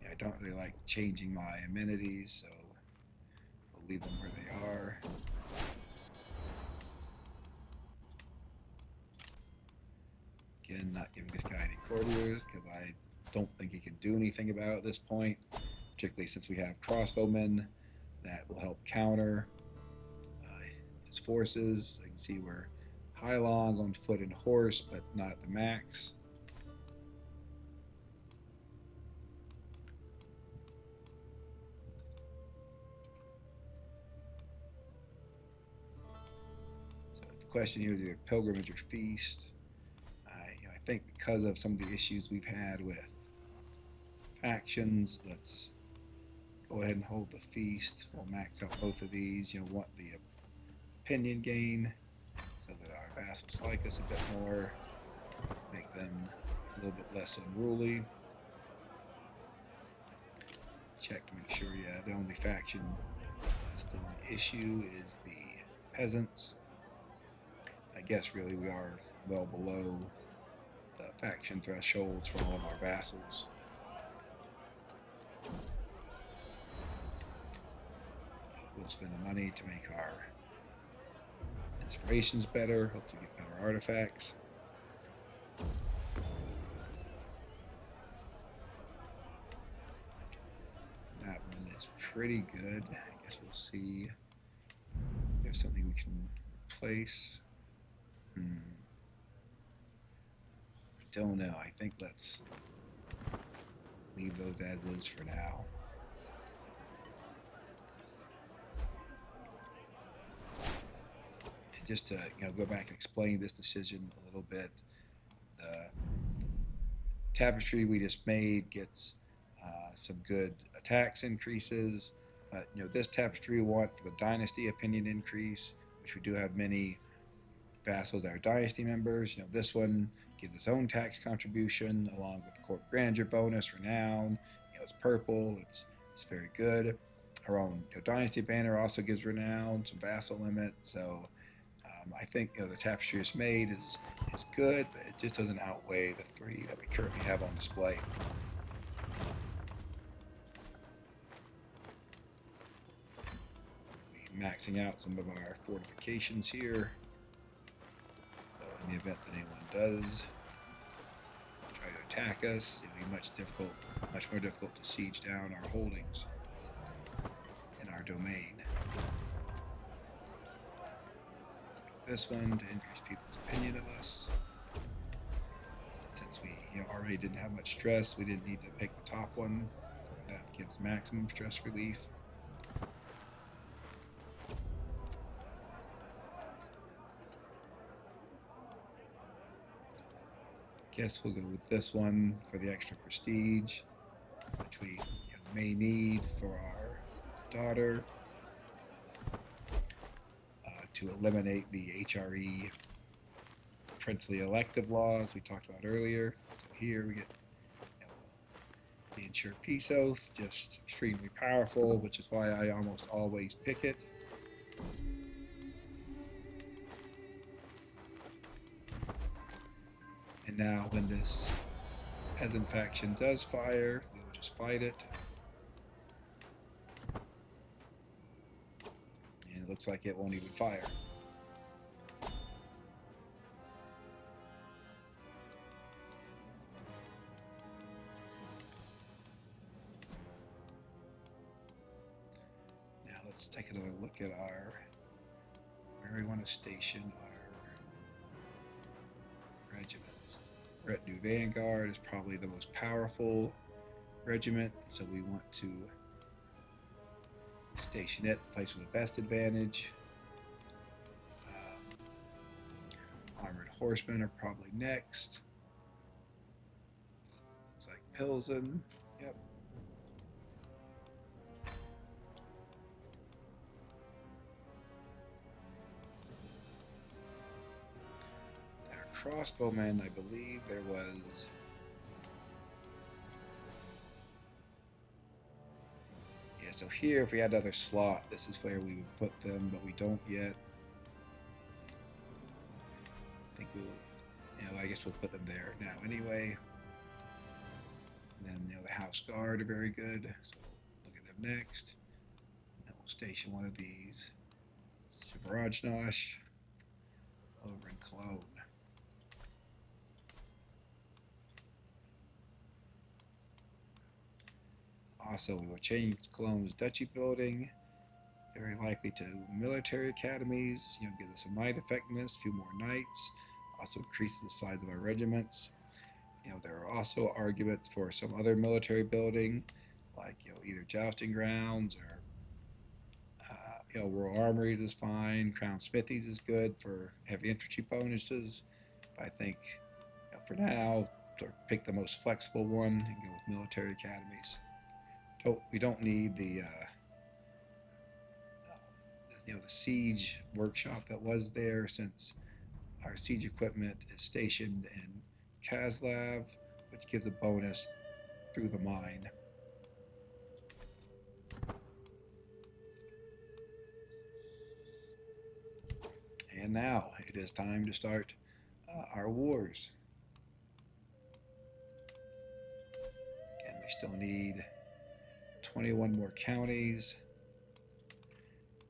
Yeah, I don't really like changing my amenities, so we'll leave them where they are. Again, not giving this guy any courtiers because I don't think he can do anything about it at this point, particularly since we have crossbowmen that will help counter his forces. I can see we're high long on foot and horse, but not at the max. So the question here is either pilgrimage or feast. I think because of some of the issues we've had with factions, let's go ahead and hold the feast. We'll max out both of these. Want the opinion gain so that our vassals like us a bit more, make them a little bit less unruly. Check to make sure, yeah, the only faction still an issue is the peasants. I guess really we are well below the faction thresholds for all of our vassals. We'll spend the money to make our inspirations better, hopefully get better artifacts. That one is pretty good. I guess we'll see if there's something we can replace. I don't know. I think let's leave those as is for now. And just to go back and explain this decision a little bit, the tapestry we just made gets some good attacks increases, but this tapestry we want for the dynasty opinion increase, which we do have many vassals that are dynasty members. This one gives its own tax contribution along with court grandeur bonus, renown. It's purple. It's very good. Our own dynasty banner also gives renown, some vassal limit. So I think the tapestry is made is good, but it just doesn't outweigh the three that we currently have on display. Maxing out some of our fortifications here. So in the event that anyone does try to attack us, it'll be much more difficult to siege down our holdings in our domain. This one to increase people's opinion of us. Since we already didn't have much stress, we didn't need to pick the top one. So that gives maximum stress relief. Guess we'll go with this one for the extra prestige, which we may need for our daughter to eliminate the HRE princely elective laws we talked about earlier. So here we get The Ensure Peace Oath, just extremely powerful, which is why I almost always pick it. And now when this peasant faction does fire, we will just fight it. And it looks like it won't even fire. Now let's take another look at where we want to station our regiments. Retinue Vanguard is probably the most powerful regiment, so we want to station it in place with the best advantage. Armored horsemen are probably next. Looks like Pilsen. Yep. Our crossbowmen, I believe there was. Yeah, so here, if we had another slot, this is where we would put them, but we don't yet. I think we will, I guess we'll put them there now anyway. And then, the House Guard are very good, so we'll look at them next. And we'll station one of these Samarajnosh over in Cologne. Also, we will change Cologne's duchy building. Very likely to military academies. Gives us some knight effectiveness, a few more knights. Also increases the size of our regiments. There are also arguments for some other military building, like either jousting grounds or rural armories is fine. Crown smithies is good for heavy infantry bonuses. But I think for now, pick the most flexible one and go with military academies. We don't need the siege workshop that was there, since our siege equipment is stationed in Kaslav, which gives a bonus through the mine. And now it is time to start our wars. And we still need 21 more counties.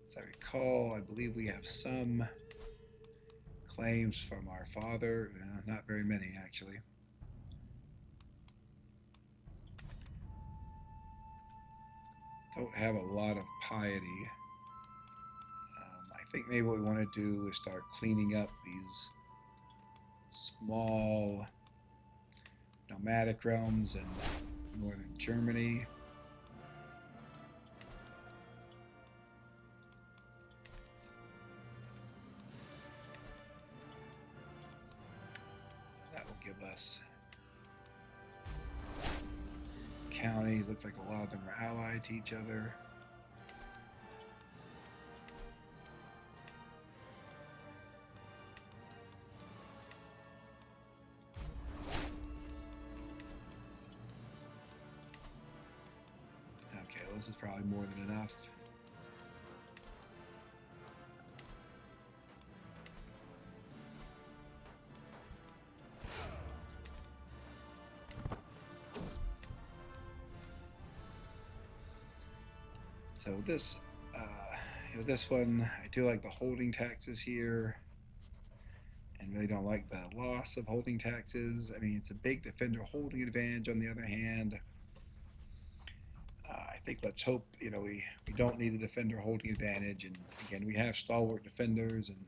As I recall, I believe we have some claims from our father. Not very many, actually. Don't have a lot of piety. I think maybe what we want to do is start cleaning up these small nomadic realms in northern Germany. That will give us counties. Looks like a lot of them are allied to each other. Okay, well, this is probably more than enough. So this, this one, I do like the holding taxes here, and really don't like the loss of holding taxes. I mean, it's a big defender holding advantage. On the other hand, I think let's hope we don't need the defender holding advantage, and again we have stalwart defenders, and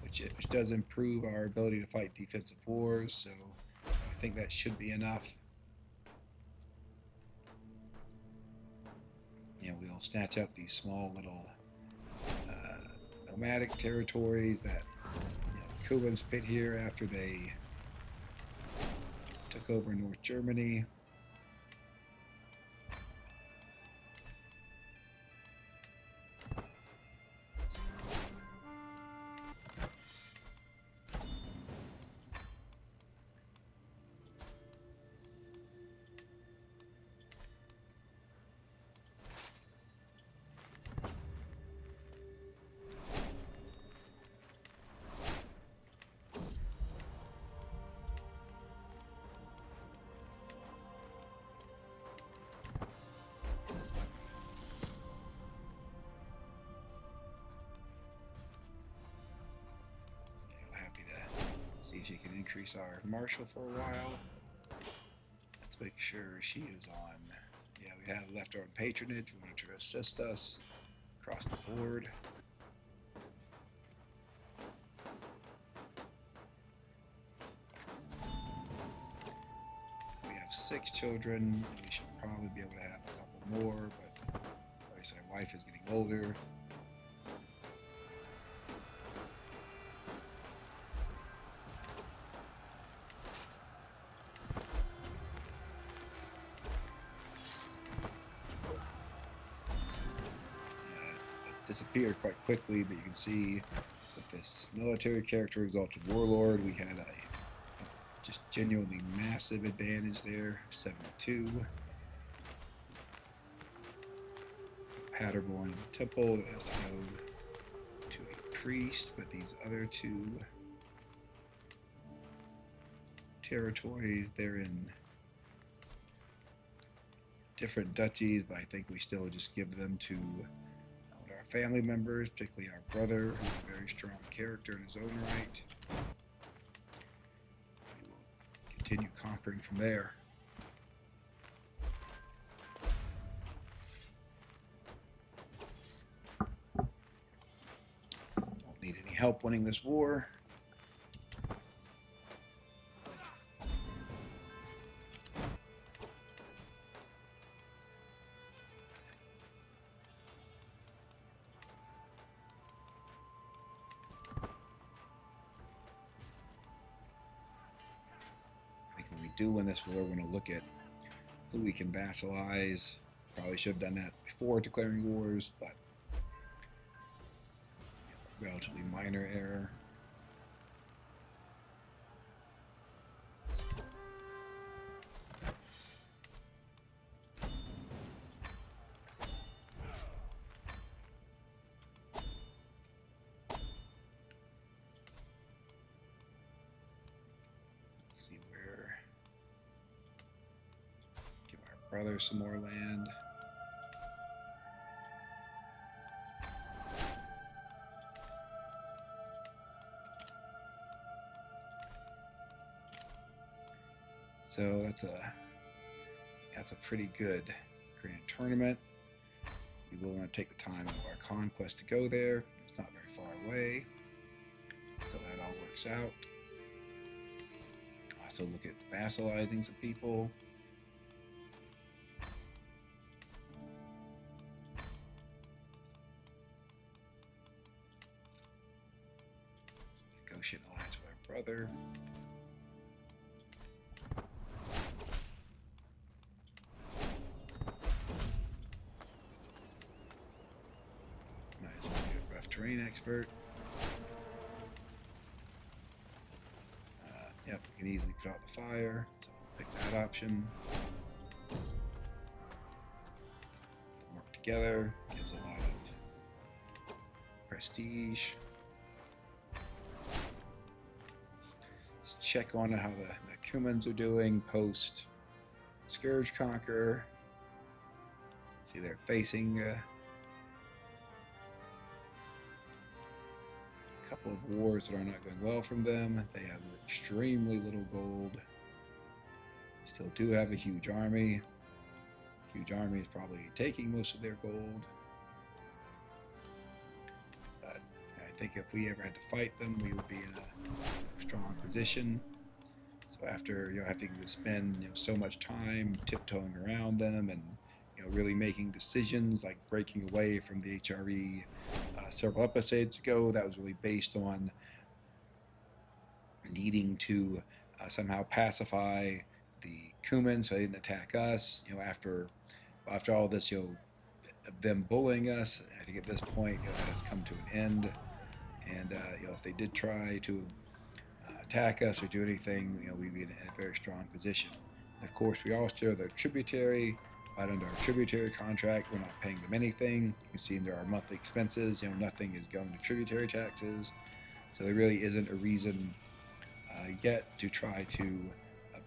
which does improve our ability to fight defensive wars. So I think that should be enough. We'll snatch up these small little nomadic territories that Kublin spit here after they took over North Germany. See if she can increase our martial for a while. Let's make sure she is on. Yeah, we have left her on patronage. We want her to assist us across the board. We have 6 children. We should probably be able to have a couple more, but like I said, our wife is getting older. Disappeared quite quickly, but you can see with this military character exalted warlord, we had a just genuinely massive advantage there of 72. Paderborn temple has to go to a priest, but these other 2 territories, they're in different duchies, but I think we still just give them to family members, particularly our brother, who's a very strong character in his own right. We will continue conquering from there. Don't need any help winning this war. When we do win this war, we're going to look at who we can vassalize. Probably should have done that before declaring wars, but relatively minor error. Let's see where. Give our brother some more land. So that's a pretty good grand tournament. We will want to take the time of our conquest to go there. It's not very far away, so that all works out. Also look at vassalizing some people. Negotiate an alliance with our brother. Terrain expert. Yep, we can easily put out the fire, so we'll pick that option. Work together, gives a lot of prestige. Let's check on how the Cumans are doing post Scourge Conqueror. See, they're facing couple of wars that are not going well from them. They have extremely little gold. Still do have a huge army. Huge army is probably taking most of their gold. But I think if we ever had to fight them, we would be in a strong position. So after having to spend so much time tiptoeing around them and really making decisions like breaking away from the HRE several episodes ago, that was really based on needing to somehow pacify the Cumans so they didn't attack us. After all this, them bullying us, I think at this point that has come to an end. And if they did try to attack us or do anything, we'd be in a very strong position. And of course, we all share their tributary. But under our tributary contract, we're not paying them anything. You can see under our monthly expenses, nothing is going to tributary taxes. So there really isn't a reason yet to try to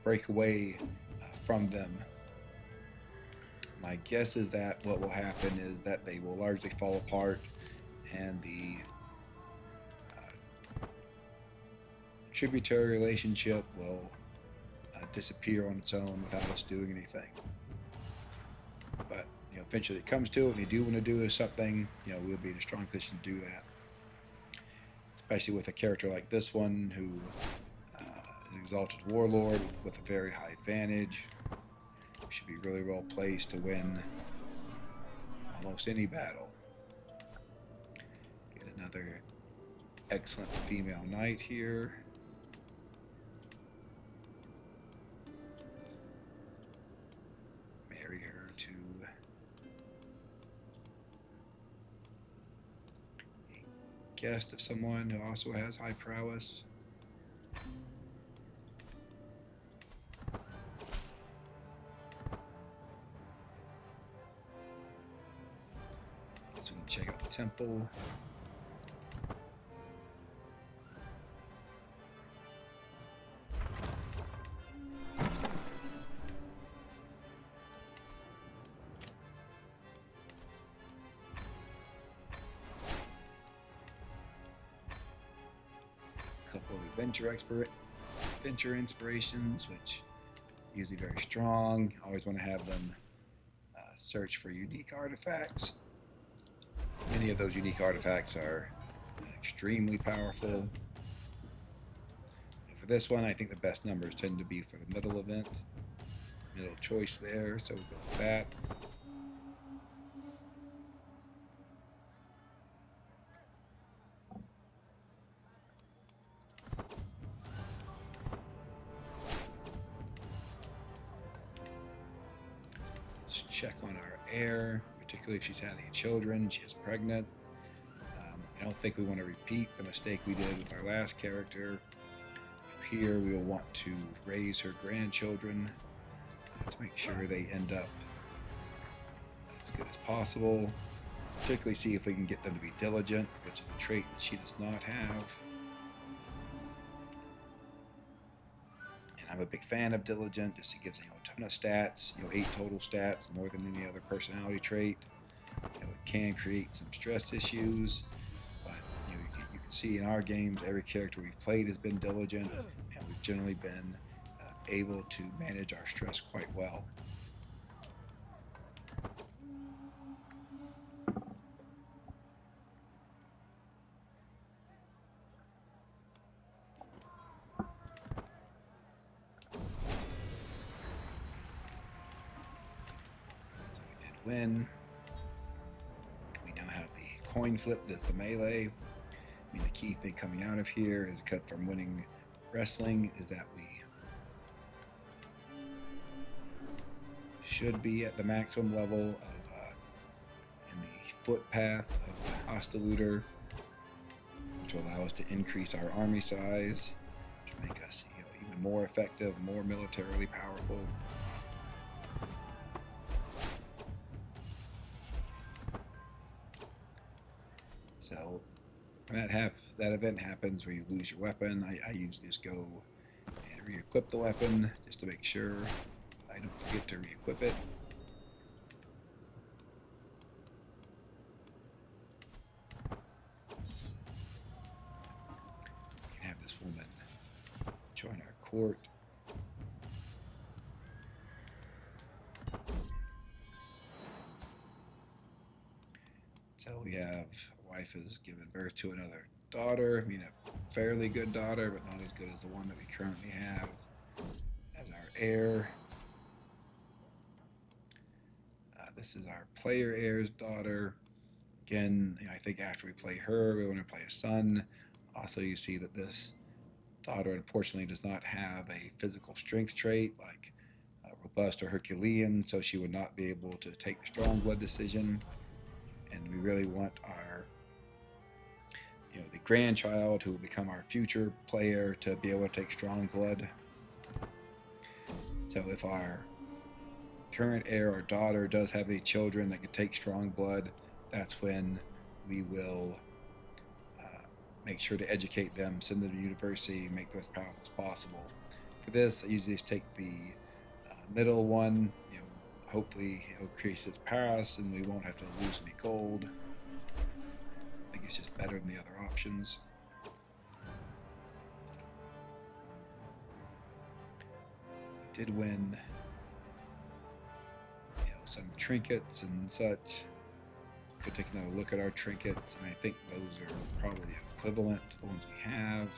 break away from them. My guess is that what will happen is that they will largely fall apart, and the tributary relationship will disappear on its own without us doing anything. But eventually it comes to it, and you do want to do something, we'll be in a strong position to do that. Especially with a character like this one, who is an exalted warlord with a very high advantage. Should be really well placed to win almost any battle. Get another excellent female knight here. Marry her to a guest of someone who also has high prowess. So we can check out the temple. A couple of adventure inspirations, which are usually very strong. Always want to have them search for unique artifacts. Many of those unique artifacts are extremely powerful. And for this one, I think the best numbers tend to be for the middle event. Middle choice there, so we'll go with that. Let's check on our heir, particularly if she's had any children. She is pregnant. I don't think we want to repeat the mistake we did with our last character. Here we will want to raise her grandchildren to make sure they end up as good as possible. Particularly see if we can get them to be diligent, which is a trait that she does not have. And I'm a big fan of diligent, just it gives a ton of stats, 8 total stats, more than any other personality trait. It can create some stress issues, but you can see in our games, every character we've played has been diligent, and we've generally been able to manage our stress quite well. So we did win. We now have the coin flip as the melee. I mean, the key thing coming out of here is cut from winning wrestling is that we should be at the maximum level of in the footpath of the Hostilitor, which will allow us to increase our army size, which will make us even more effective, more militarily powerful. So when that event happens where you lose your weapon, I usually just go and re-equip the weapon just to make sure I don't forget to re-equip it. We can have this woman join our court. So we have a wife has given birth to another daughter. I mean, a fairly good daughter, but not as good as the one that we currently have as our heir. This is our player heir's daughter. Again, I think after we play her, we want to play a son. Also, you see that this daughter unfortunately does not have a physical strength trait like robust or Herculean, so she would not be able to take the strong blood decision. And we really want our, the grandchild who will become our future player to be able to take strong blood. So if our current heir or daughter does have any children that can take strong blood, that's when we will make sure to educate them, send them to university, make them as powerful as possible. For this, I usually just take the middle one. Hopefully it'll increase its prowess and we won't have to lose any gold. I think it's just better than the other options. did win, some trinkets and such. Could take another look at our trinkets, and I think those are probably equivalent to the ones we have.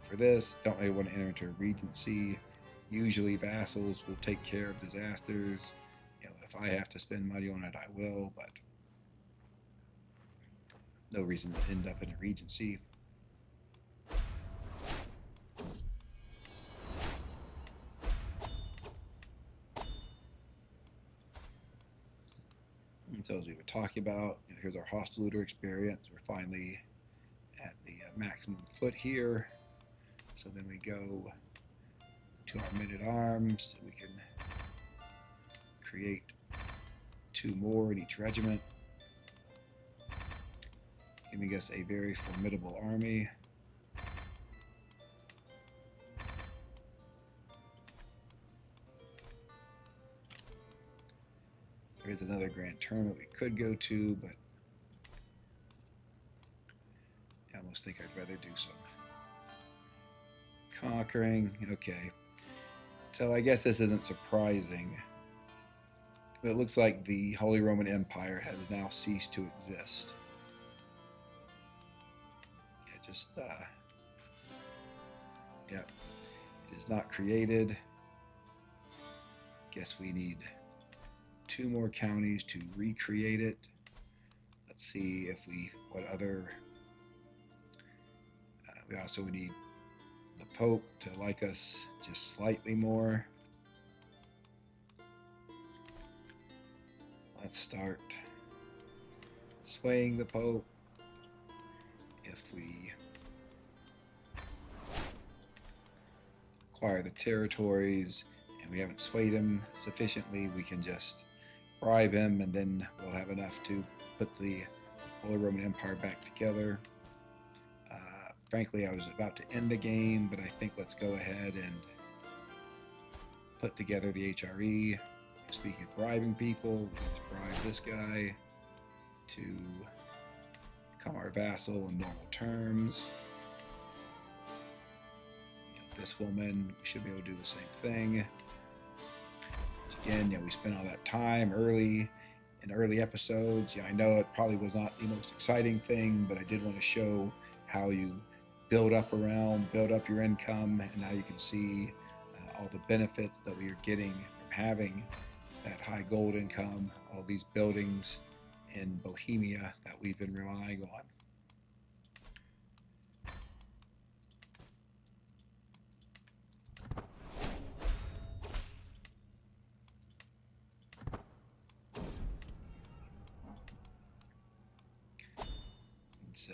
For this, don't really want to enter into a regency. Usually vassals will take care of disasters. If I have to spend money on it, I will, but no reason to end up in a regency. And so as we were talking about, here's our hostile looter experience. We're finally at the maximum foot here. So then we go to our men-at-arms. We can create 2 more in each regiment, giving us a very formidable army. There is another grand tournament we could go to, but I almost think I'd rather do some conquering. Okay, so I guess this isn't surprising. It looks like the Holy Roman Empire has now ceased to exist. It just, yeah, it is not created. Guess we need 2 more counties to recreate it. Let's see if what other, we also need the Pope to like us just slightly more. Let's start swaying the Pope. If we acquire the territories and we haven't swayed him sufficiently, we can just bribe him, and then we'll have enough to put the Holy Roman Empire back together. Frankly, I was about to end the game, but I think let's go ahead and put together the HRE. Speaking of bribing people, let's bribe this guy to become our vassal in normal terms. This woman, we should be able to do the same thing. Which again, we spent all that time in early episodes. I know it probably was not the most exciting thing, but I did want to show how you build up your income, and now you can see all the benefits that we are getting from having that high gold income, all these buildings in Bohemia that we've been relying on. So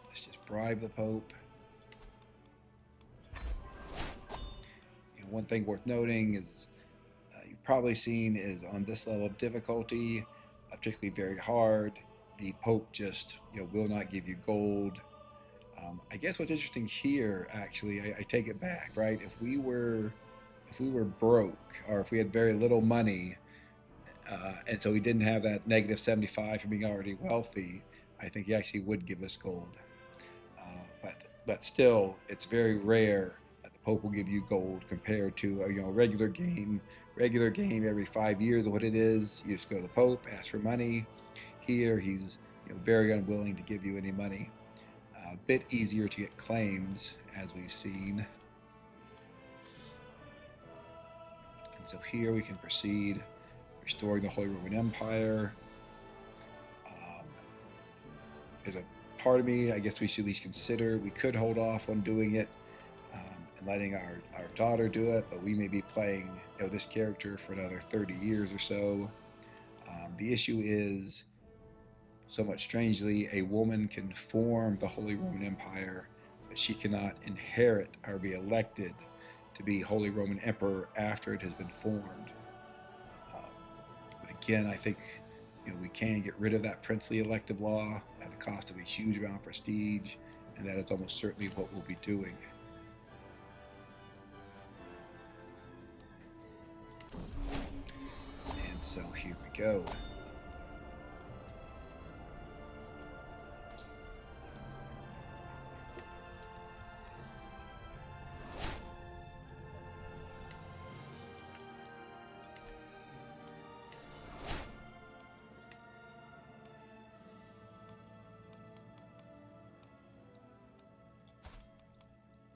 let's just bribe the Pope. One thing worth noting is you've probably seen is on this level of difficulty, particularly very hard, the Pope just will not give you gold. I guess what's interesting here, actually, I take it back, right? If we were broke, or if we had very little money, and so we didn't have that -75 for being already wealthy, I think he actually would give us gold. But still, it's very rare that the Pope will give you gold compared to a regular game. Regular game every 5 years of what it is. You just go to the Pope, ask for money. Here, he's very unwilling to give you any money. A bit easier to get claims, as we've seen. And so here we can proceed restoring the Holy Roman Empire. There's a part of me, I guess we should at least consider, we could hold off on doing it and letting our daughter do it, but we may be playing this character for another 30 years or so. The issue is, somewhat strangely, a woman can form the Holy Roman Empire, but she cannot inherit or be elected to be Holy Roman Emperor after it has been formed. But again, I think we can get rid of that princely elective law at the cost of a huge amount of prestige, and that is almost certainly what we'll be doing. And so here we go.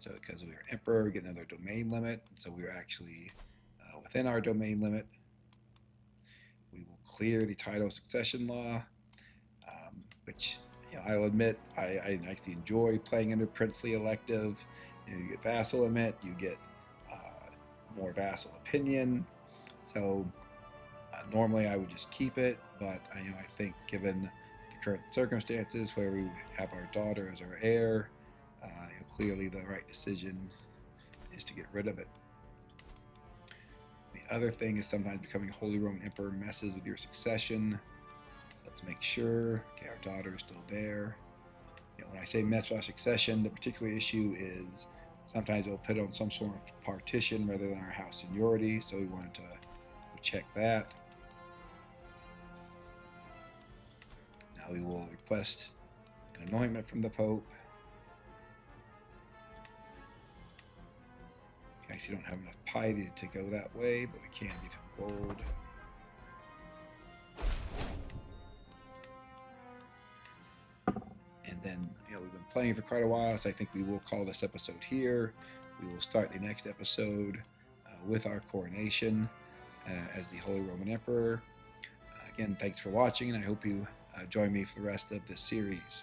So because we are emperor, we get another domain limit. So we are actually within our domain limit. We will clear the title succession law, which I'll admit I actually enjoy playing under princely elective. You get vassal emit, you get more vassal opinion. So normally I would just keep it, but I think given the current circumstances where we have our daughter as our heir, clearly the right decision is to get rid of it. The other thing is sometimes becoming Holy Roman Emperor messes with your succession. So let's make sure. Okay, our daughter is still there. When I say mess with our succession, the particular issue is sometimes it'll put it on some sort of partition rather than our house seniority. So we wanted to check that. Now we will request an anointment from the Pope. I actually don't have enough piety to go that way, but we can give him gold. And then, we've been playing for quite a while, so I think we will call this episode here. We will start the next episode with our coronation as the Holy Roman Emperor. Again, thanks for watching, and I hope you join me for the rest of this series.